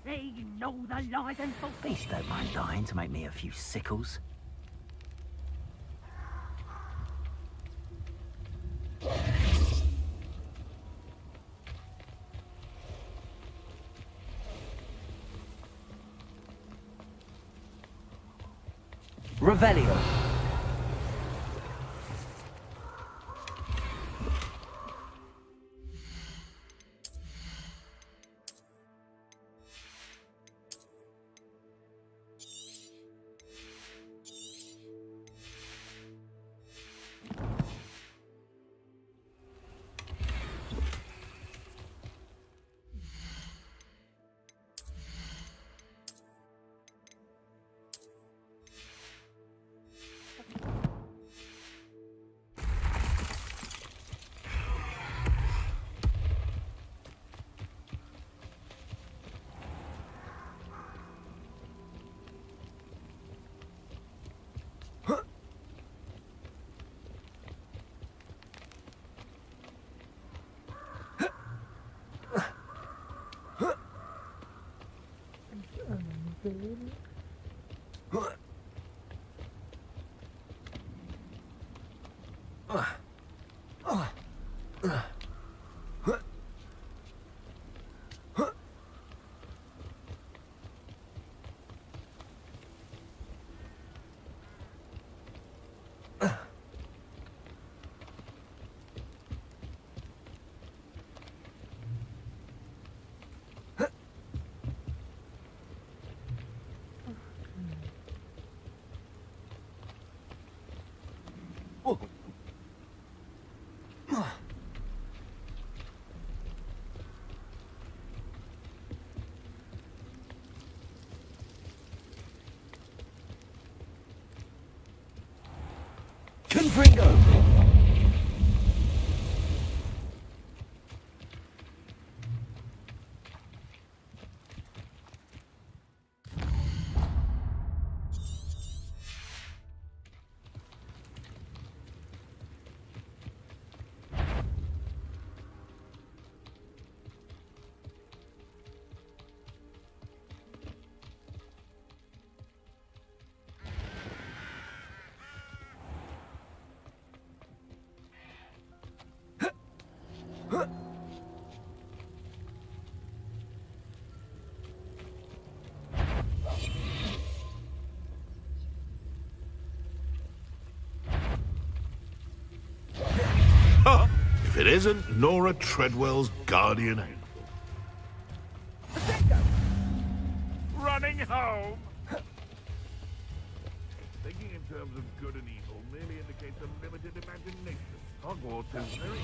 They know the lies and false. Please don't mind dying to make me a few sickles. Revelio. Confringo! If it isn't Nora Treadwell's guardian angel. Running home! Thinking in terms of good and evil merely indicates a limited imagination. Hogwarts is very...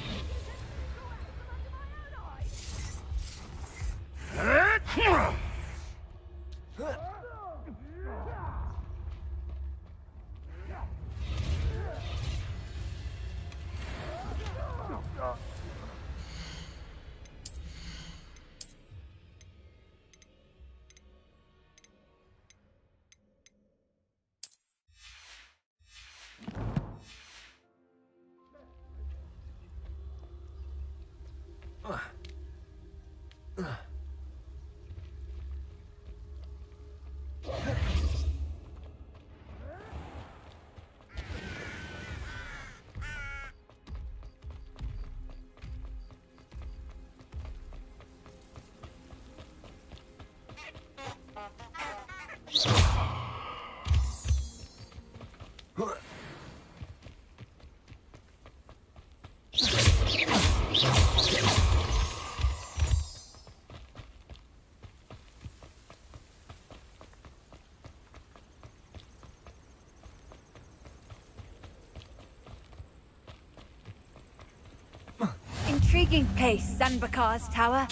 Intriguing place, Sanbakar's tower.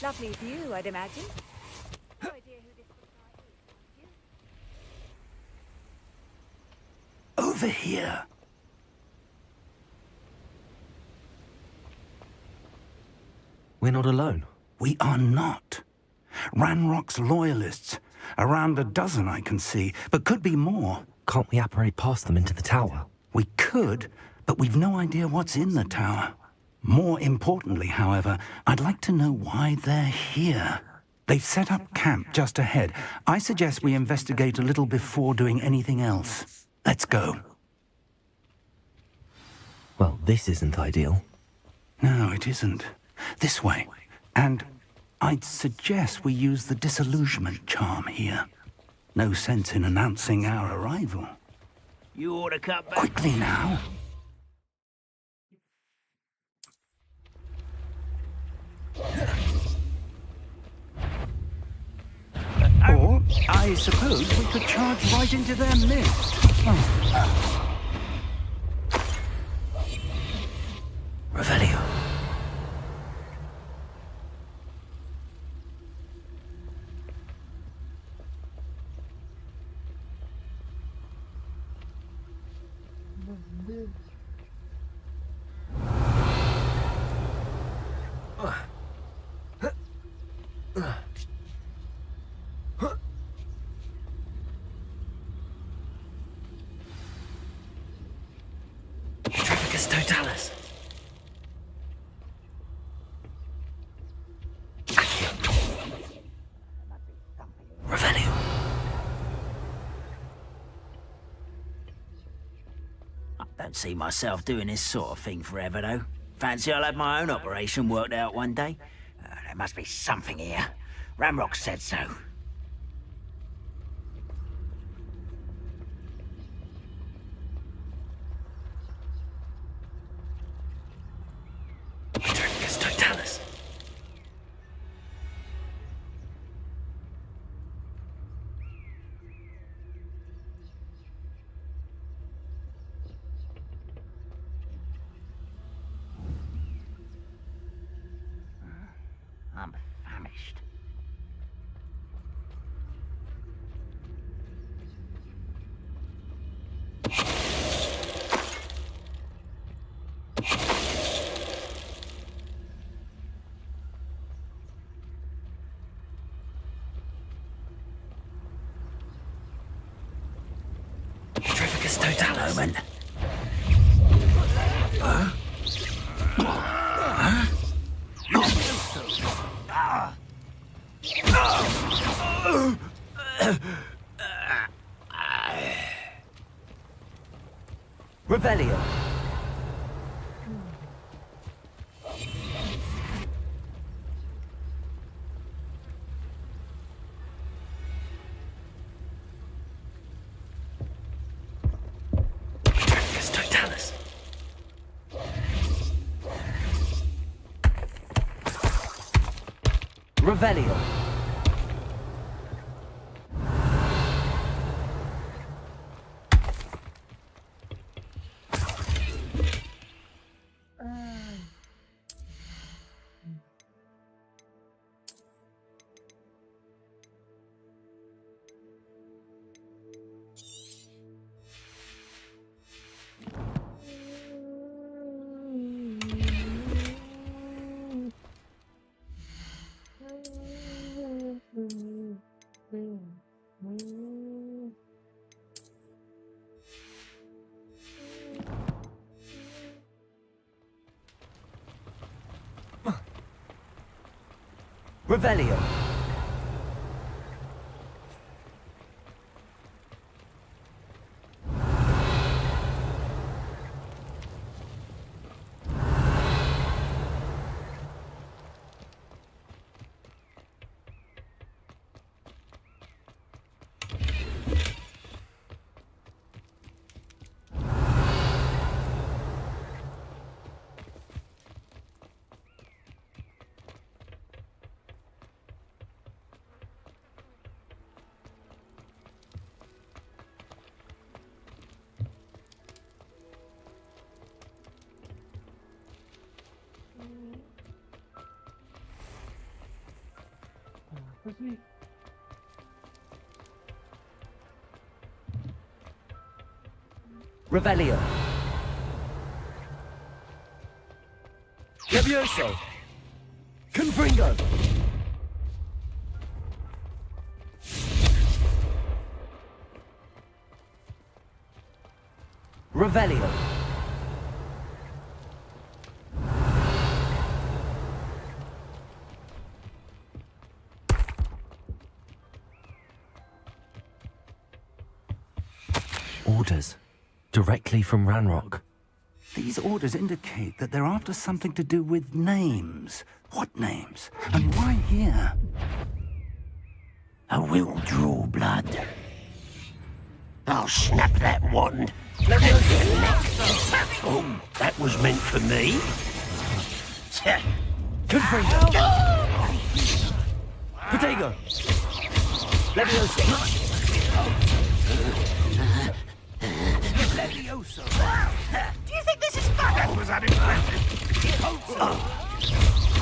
Lovely view, I'd imagine. No idea who this guy is. Over here. We're not alone. We are not. Ranrock's loyalists. Around a dozen I can see, but could be more. Can't we apparate past them into the tower? We could, but we've no idea what's in the tower. More importantly, however, I'd like to know why they're here. They've set up camp just ahead. I suggest we investigate a little before doing anything else. Let's go. Well, this isn't ideal. No, it isn't. This way. And I'd suggest we use the disillusionment charm here. No sense in announcing our arrival. You ought to cut back. Quickly now. Or, I suppose we could charge right into their midst. Oh. Revelio. Trafficus totalis. Revelio. I don't see myself doing this sort of thing forever, though. Fancy I'll have my own operation worked out one day. There must be something here. Ramrock said so. Trafficus totalis. I'm famished. Trafficus totalis. Moment. Revelio. Revelio. Revelio. Revelio. Levioso! Confringo! Revelio. Orders. Directly from Ranrock. These orders indicate that they're after something to do with names. What names? And why here? I will draw blood. I'll snap that wand. Oh, that was meant for me. Confringo! Potato! Levioso! Levioso! Do you think this is fun? That was unimpressive.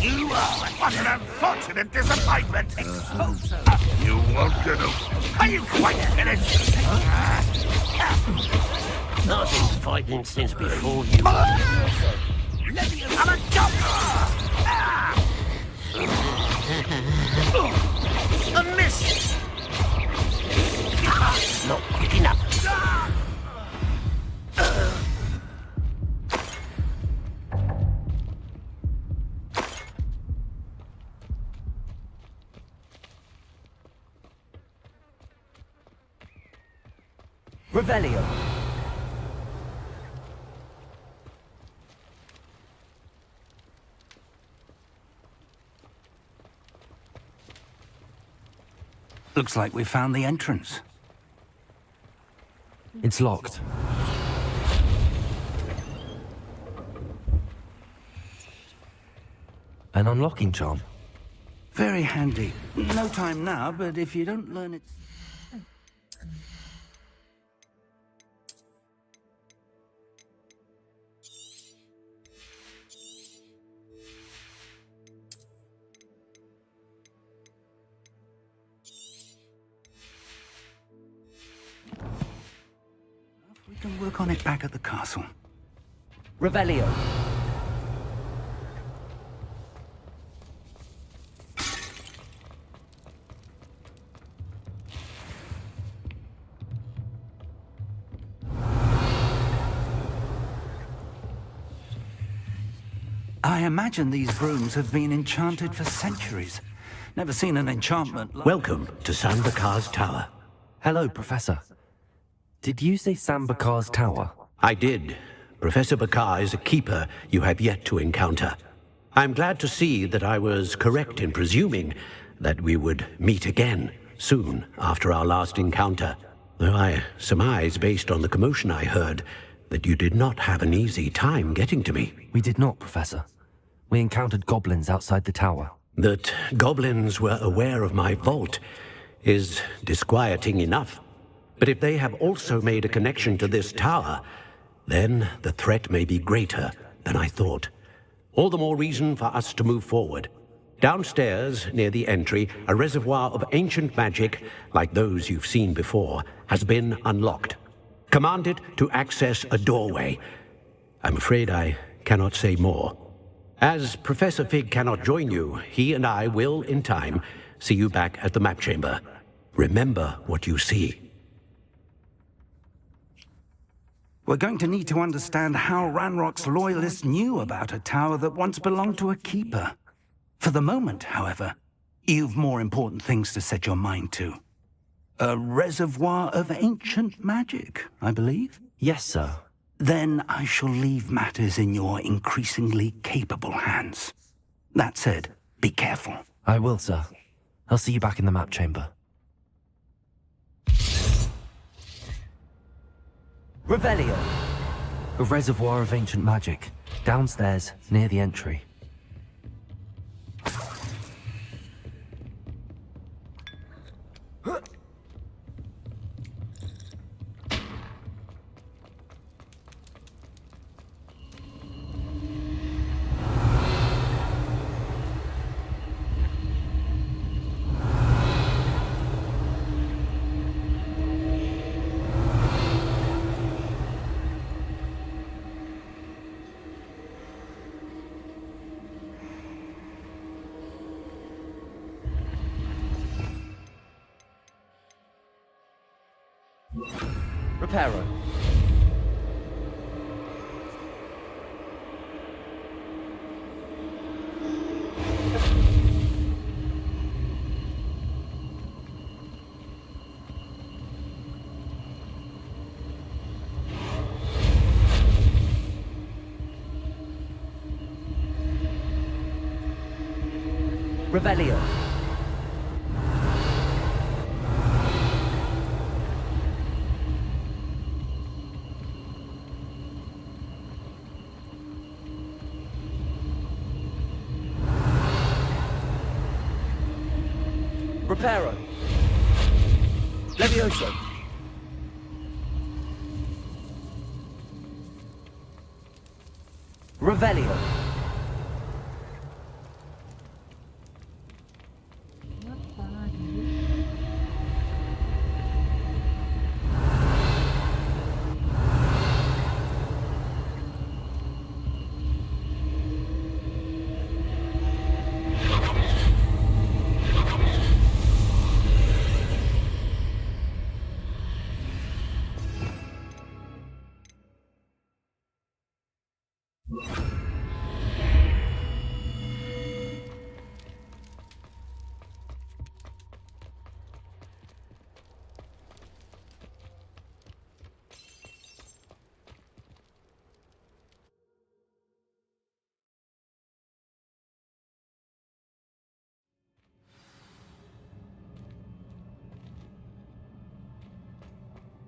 You are what an unfortunate disappointment. You won't get up. Are you quite finished? I've been fighting since before you. Levioso! I'm a jumper! A miss! Not quick enough. Revelio. Looks like we found the entrance. It's locked. An unlocking charm. Very handy. No time now, but if you don't learn it... We can work on it back at the castle. Revelio. I imagine these rooms have been enchanted for centuries. Never seen an enchantment like... Welcome to Sambakar's Tower. Hello, Professor. Did you say Sambakar's Tower? I did. Professor Bakar is a keeper you have yet to encounter. I'm glad to see that I was correct in presuming that we would meet again soon after our last encounter. Though I surmise, based on the commotion I heard, that you did not have an easy time getting to me. We did not, Professor. We encountered goblins outside the tower. That goblins were aware of my vault is disquieting enough. But if they have also made a connection to this tower, then the threat may be greater than I thought. All the more reason for us to move forward. Downstairs, near the entry, a reservoir of ancient magic, like those you've seen before, has been unlocked. Command it to access a doorway. I'm afraid I cannot say more. As Professor Fig cannot join you, he and I will, in time, see you back at the map chamber. Remember what you see. We're going to need to understand how Ranrock's loyalists knew about a tower that once belonged to a keeper. For the moment, however, you've more important things to set your mind to. A reservoir of ancient magic, I believe? Yes, sir. Then I shall leave matters in your increasingly capable hands. That said, be careful. I will, sir. I'll see you back in the map chamber. Revelio! A reservoir of ancient magic, downstairs, near the entry. Reparo. Revelio. Reparo. Levioso. Revelio.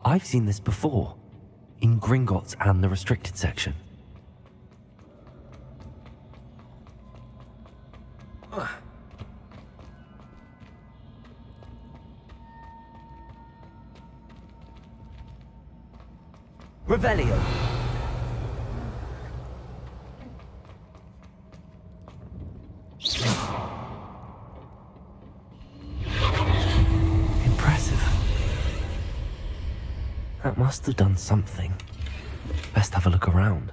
I've seen this before, in Gringotts and the restricted section. Revelio. Impressive. That must have done something. Best have a look around.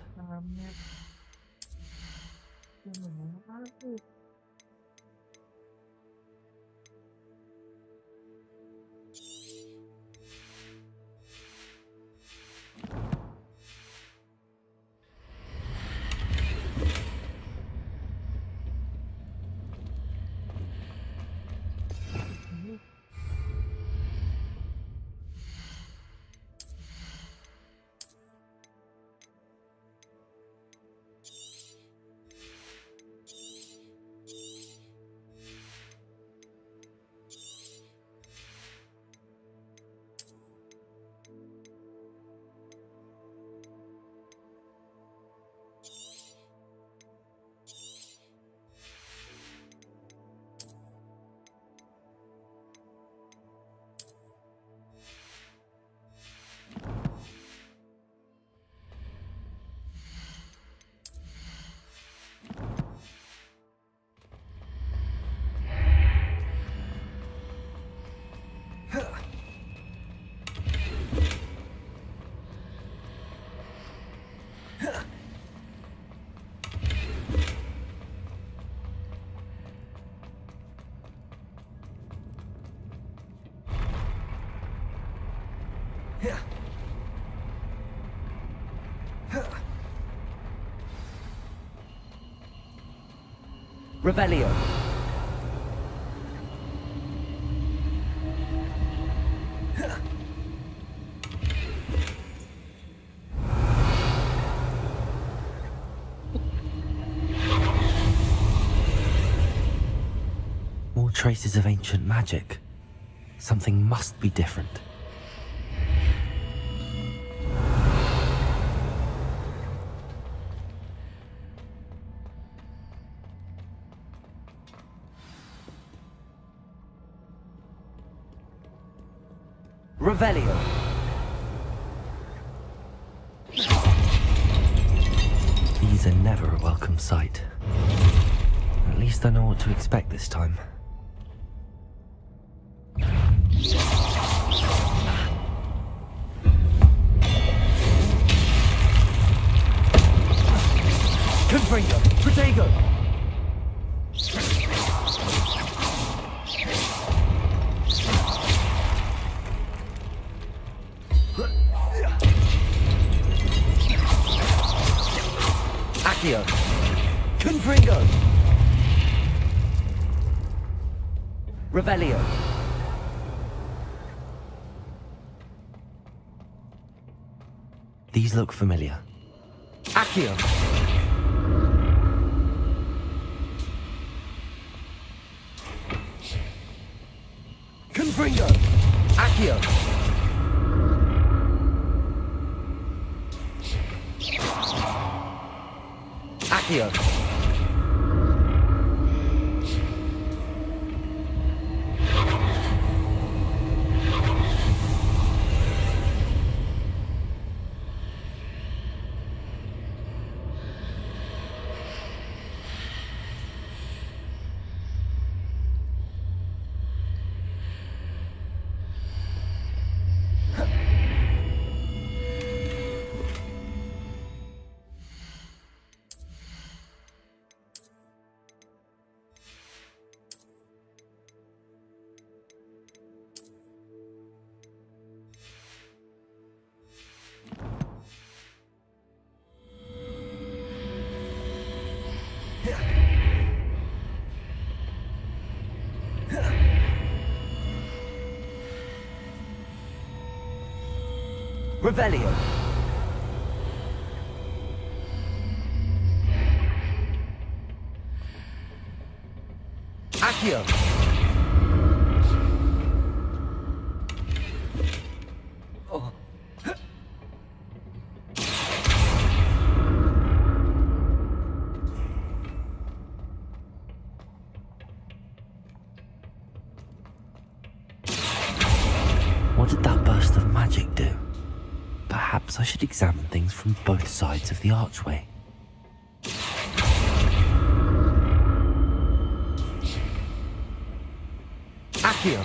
Revelio. More traces of ancient magic. Something must be different. Revelio. These are never a welcome sight. At least I know what to expect this time. Confringo. Protego. Accio. Confringo. Revelio. These look familiar. Accio. Confringo. Accio. Accio. Revelio. Accio. Oh. What did that burst of magic do? Perhaps I should examine things from both sides of the archway. Accio.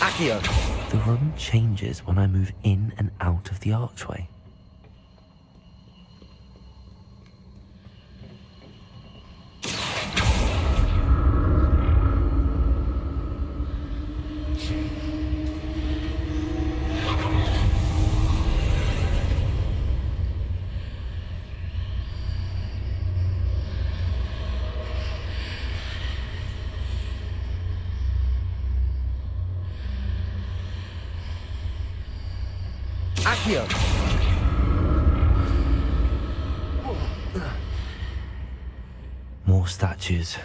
Accio. The room changes when I move in and out of the archway. Accio. More statues.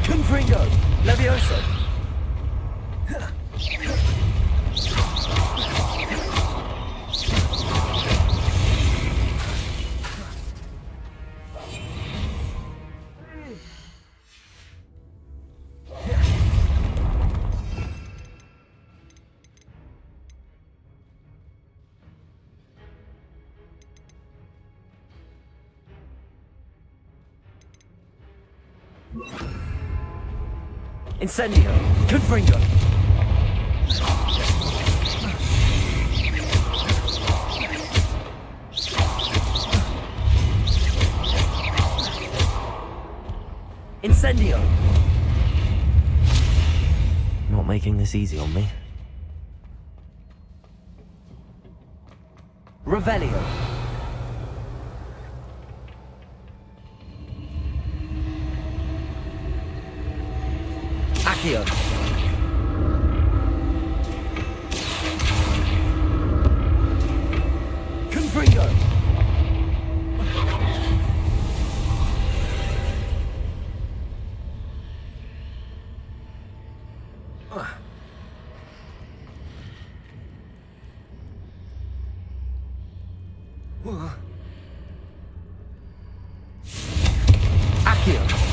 Confringo. Levioso. Incendio. Confringo. Incendio. Not making this easy on me. Revelio. Accio. Confringo. Accio.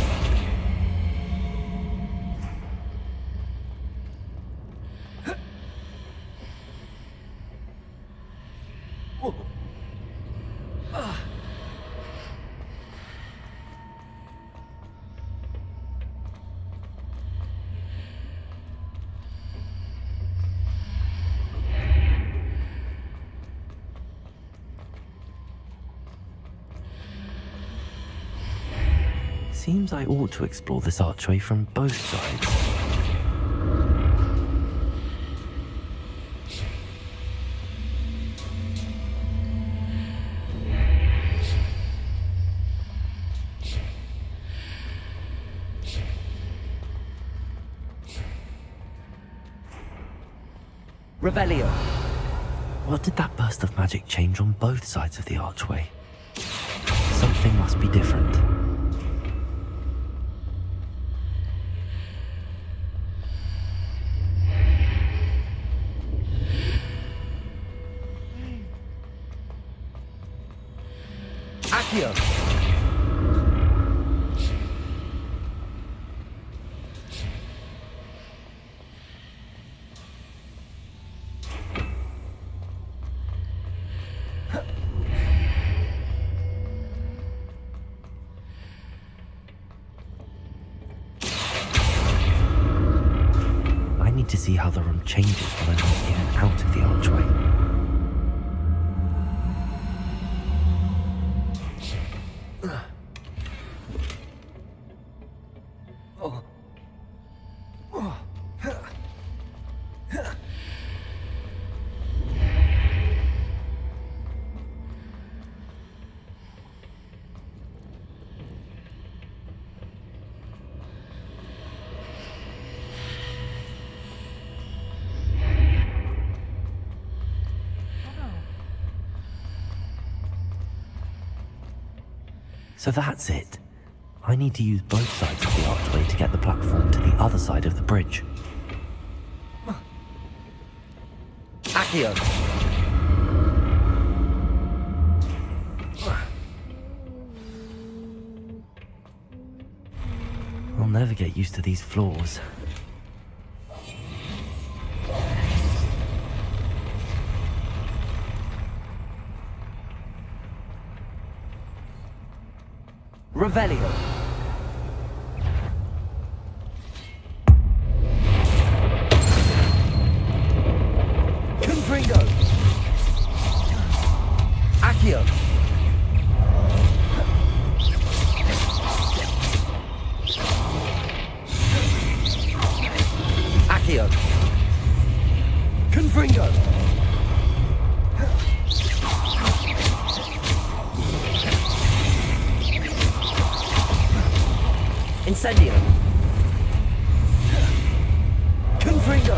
Seems I ought to explore this archway from both sides. Revelio. What did that burst of magic change on both sides of the archway? Something must be different. Accio. I need to see how the room changes when I move in and out of the archway. So that's it. I need to use both sides of the archway to get the platform to the other side of the bridge. Accio. I'll never get used to these floors. Revelio. Confringo. Accio. Accio. Confringo. Incendio. Confringo.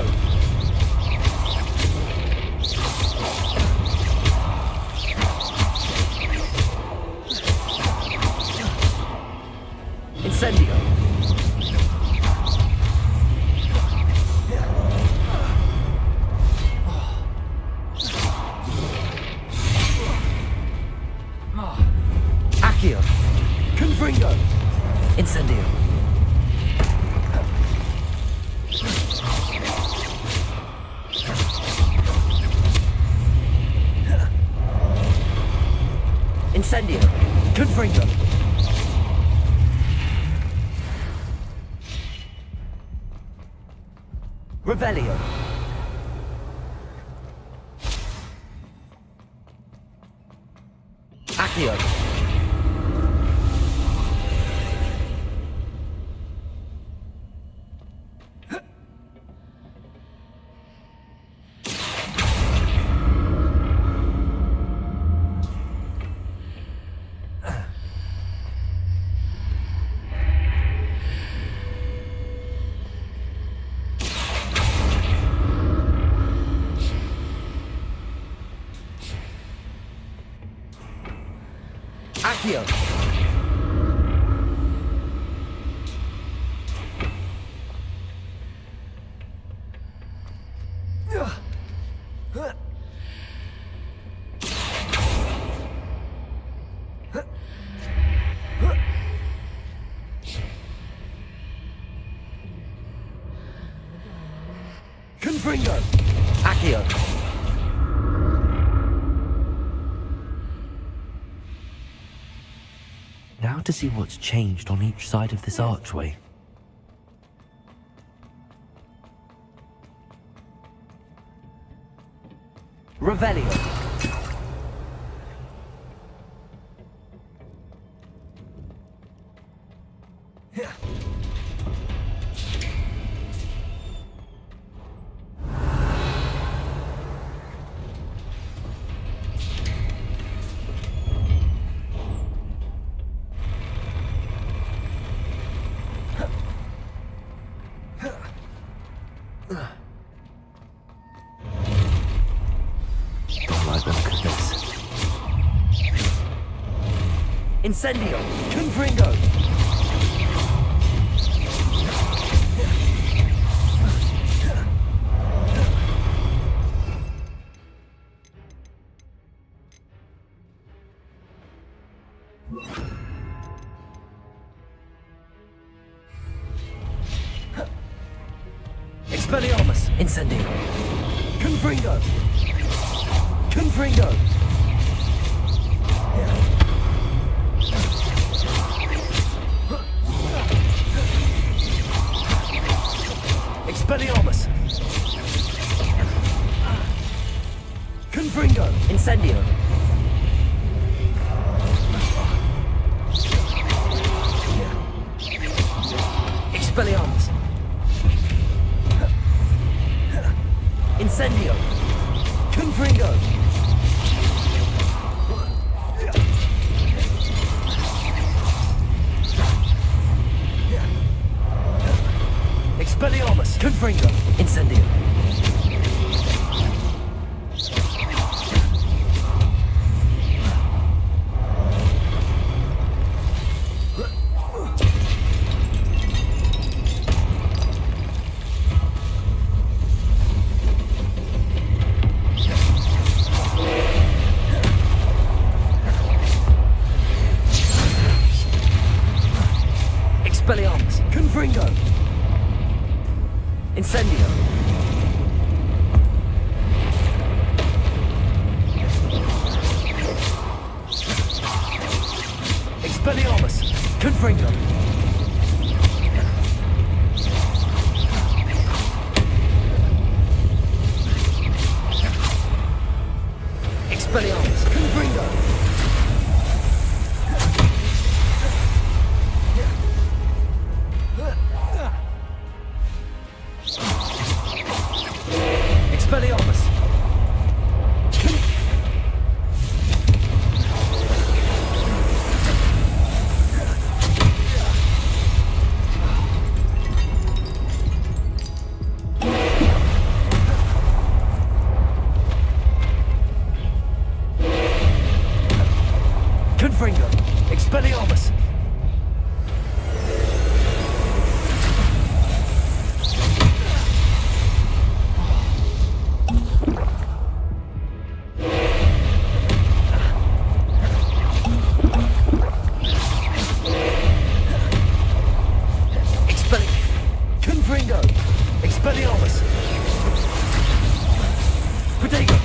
Incendio. Accio. Confringo. Incendio. Incendio. Confringo. Revelio. Accio. Accio. Confringo. Accio. Now to see what's changed on each side of this archway. Revelio. Incendio. Confringo. Expelliarmus. Incendio. Confringo. Confringo. Expelliarmus. Confringo. Incendio. Expelliarmus. Incendio. Confringo. Expelliarmus. Confringo. Incendio. Expelliarmus. Confringo. Incendio. Expelliarmus. Confringo. Expelliarmus. Confringo. Expelliarmus. Confringo. Expelliarmus. Confringo. Expelliarmus. Protego.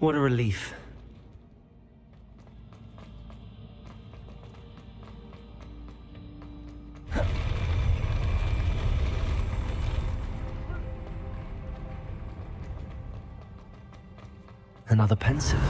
What a relief. Another pensive.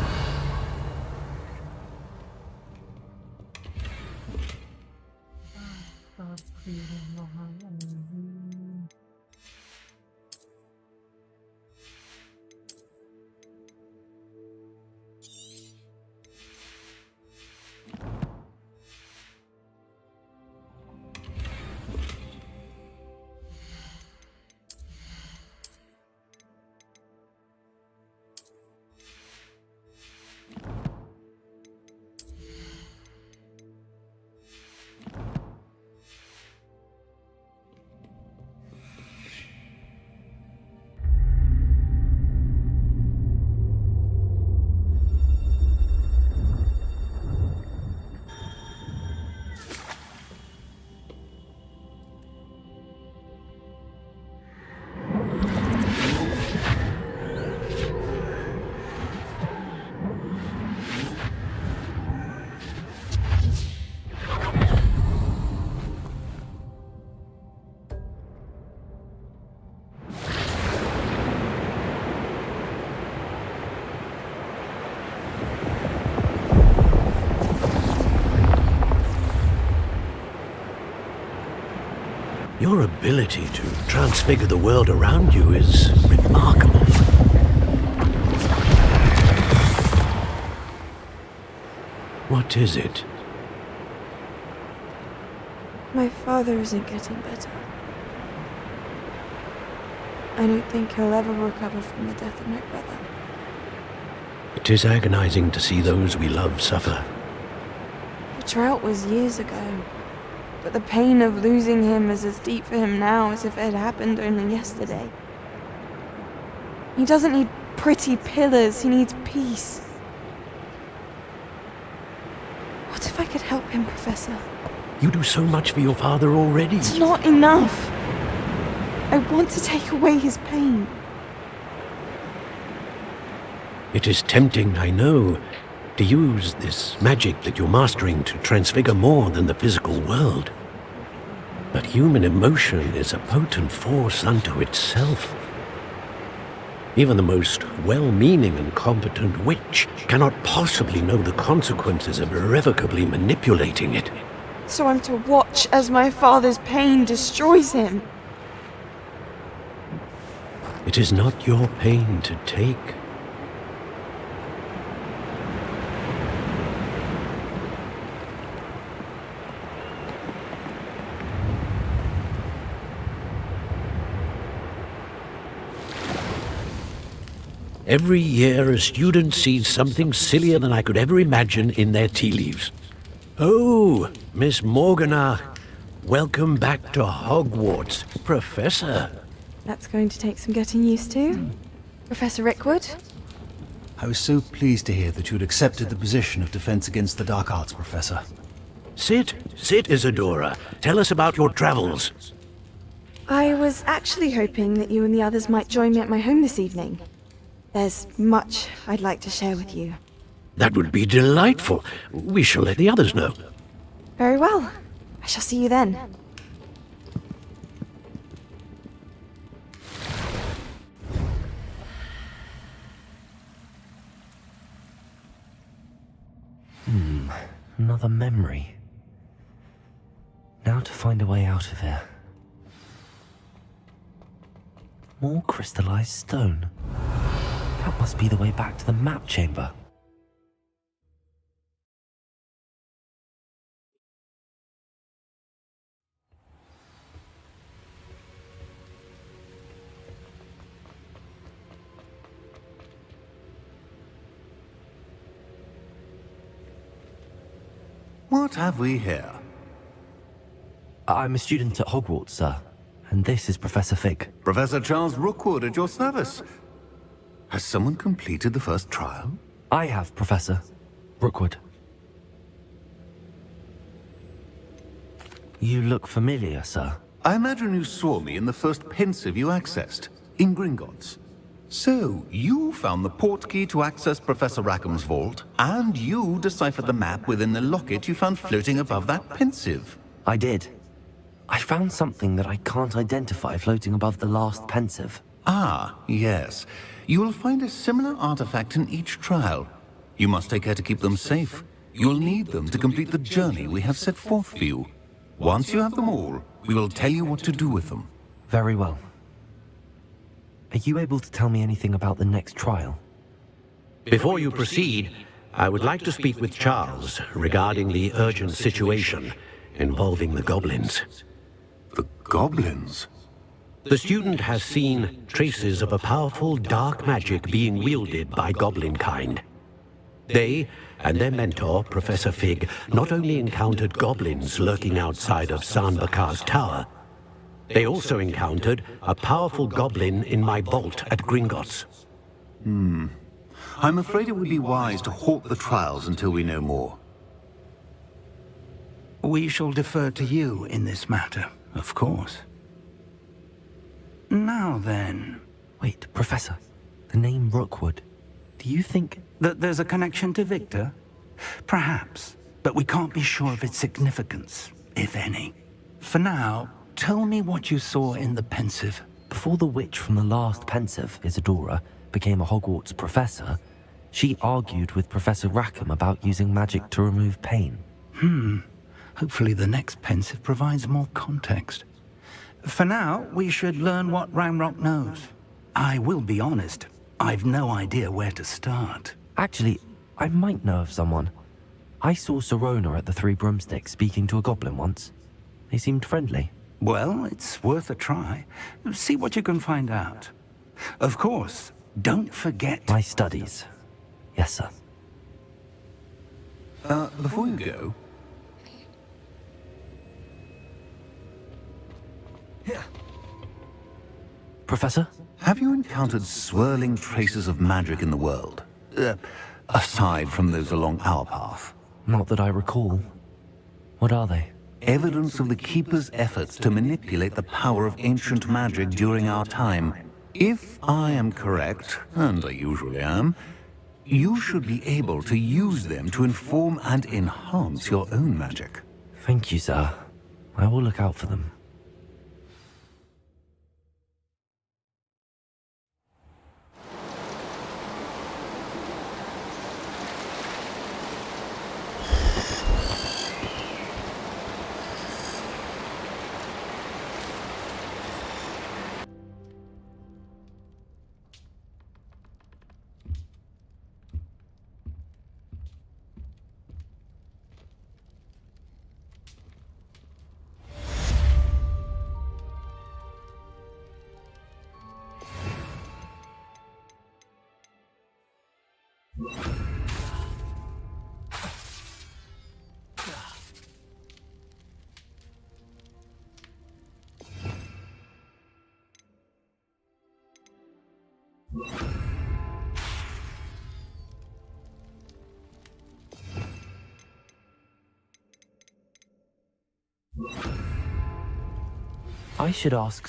Your ability to transfigure the world around you is remarkable. What is it? My father isn't getting better. I don't think he'll ever recover from the death of my brother. It is agonizing to see those we love suffer. The drought was years ago, but the pain of losing him is as deep for him now as if it had happened only yesterday. He doesn't need pretty pillars, he needs peace. What if I could help him, Professor? You do so much for your father already. It's not enough. I want to take away his pain. It is tempting, I know, to use this magic that you're mastering to transfigure more than the physical world. But human emotion is a potent force unto itself. Even the most well-meaning and competent witch cannot possibly know the consequences of irrevocably manipulating it. So I'm to watch as my father's pain destroys him. It is not your pain to take. Every year, a student sees something sillier than I could ever imagine in their tea leaves. Oh, Miss Morganach, welcome back to Hogwarts, Professor. That's going to take some getting used to. Professor Rickwood? I was so pleased to hear that you'd accepted the position of Defense Against the Dark Arts, Professor. Sit, Isadora. Tell us about your travels. I was actually hoping that you and the others might join me at my home this evening. There's much I'd like to share with you. That would be delightful. We shall let the others know. Very well. I shall see you then. Another memory. Now to find a way out of here. More crystallized stone. That must be the way back to the map chamber. What have we here? I'm a student at Hogwarts, sir. And this is Professor Fig. Professor Charles Rookwood at your service. Has someone completed the first trial? I have, Professor Rookwood. You look familiar, sir. I imagine you saw me in the first pensive you accessed, in Gringotts. So, you found the portkey to access Professor Rackham's vault, and you deciphered the map within the locket you found floating above that pensive. I did. I found something that I can't identify floating above the last pensive. Ah, yes. You will find a similar artifact in each trial. You must take care to keep them safe. You'll need them to complete the journey we have set forth for you. Once you have them all, we will tell you what to do with them. Very well. Are you able to tell me anything about the next trial? Before you proceed, I would like to speak with Charles regarding the urgent situation involving the goblins. The goblins? The student has seen traces of a powerful dark magic being wielded by goblin kind. They and their mentor, Professor Fig, not only encountered goblins lurking outside of San Bakar's tower, they also encountered a powerful goblin in my vault at Gringotts. I'm afraid it would be wise to halt the trials until we know more. We shall defer to you in this matter, of course. Now then... Wait, Professor. The name Rookwood. Do you think... that there's a connection to Victor? Perhaps, but we can't be sure of its significance, if any. For now, tell me what you saw in the pensive. Before the witch from the last pensive, Isadora, became a Hogwarts professor, she argued with Professor Rackham about using magic to remove pain. Hopefully the next pensive provides more context. For now, we should learn what Ranrock knows. I will be honest, I've no idea where to start. Actually, I might know of someone. I saw Serona at the Three Broomsticks speaking to a goblin once. They seemed friendly. Well, it's worth a try. See what you can find out. Of course, don't forget... My studies. Yes, sir. Before you go... Professor? Have you encountered swirling traces of magic in the world? Aside from those along our path? Not that I recall. What are they? Evidence of the Keeper's efforts to manipulate the power of ancient magic during our time. If I am correct, and I usually am, you should be able to use them to inform and enhance your own magic. Thank you, sir. I will look out for them. I should ask...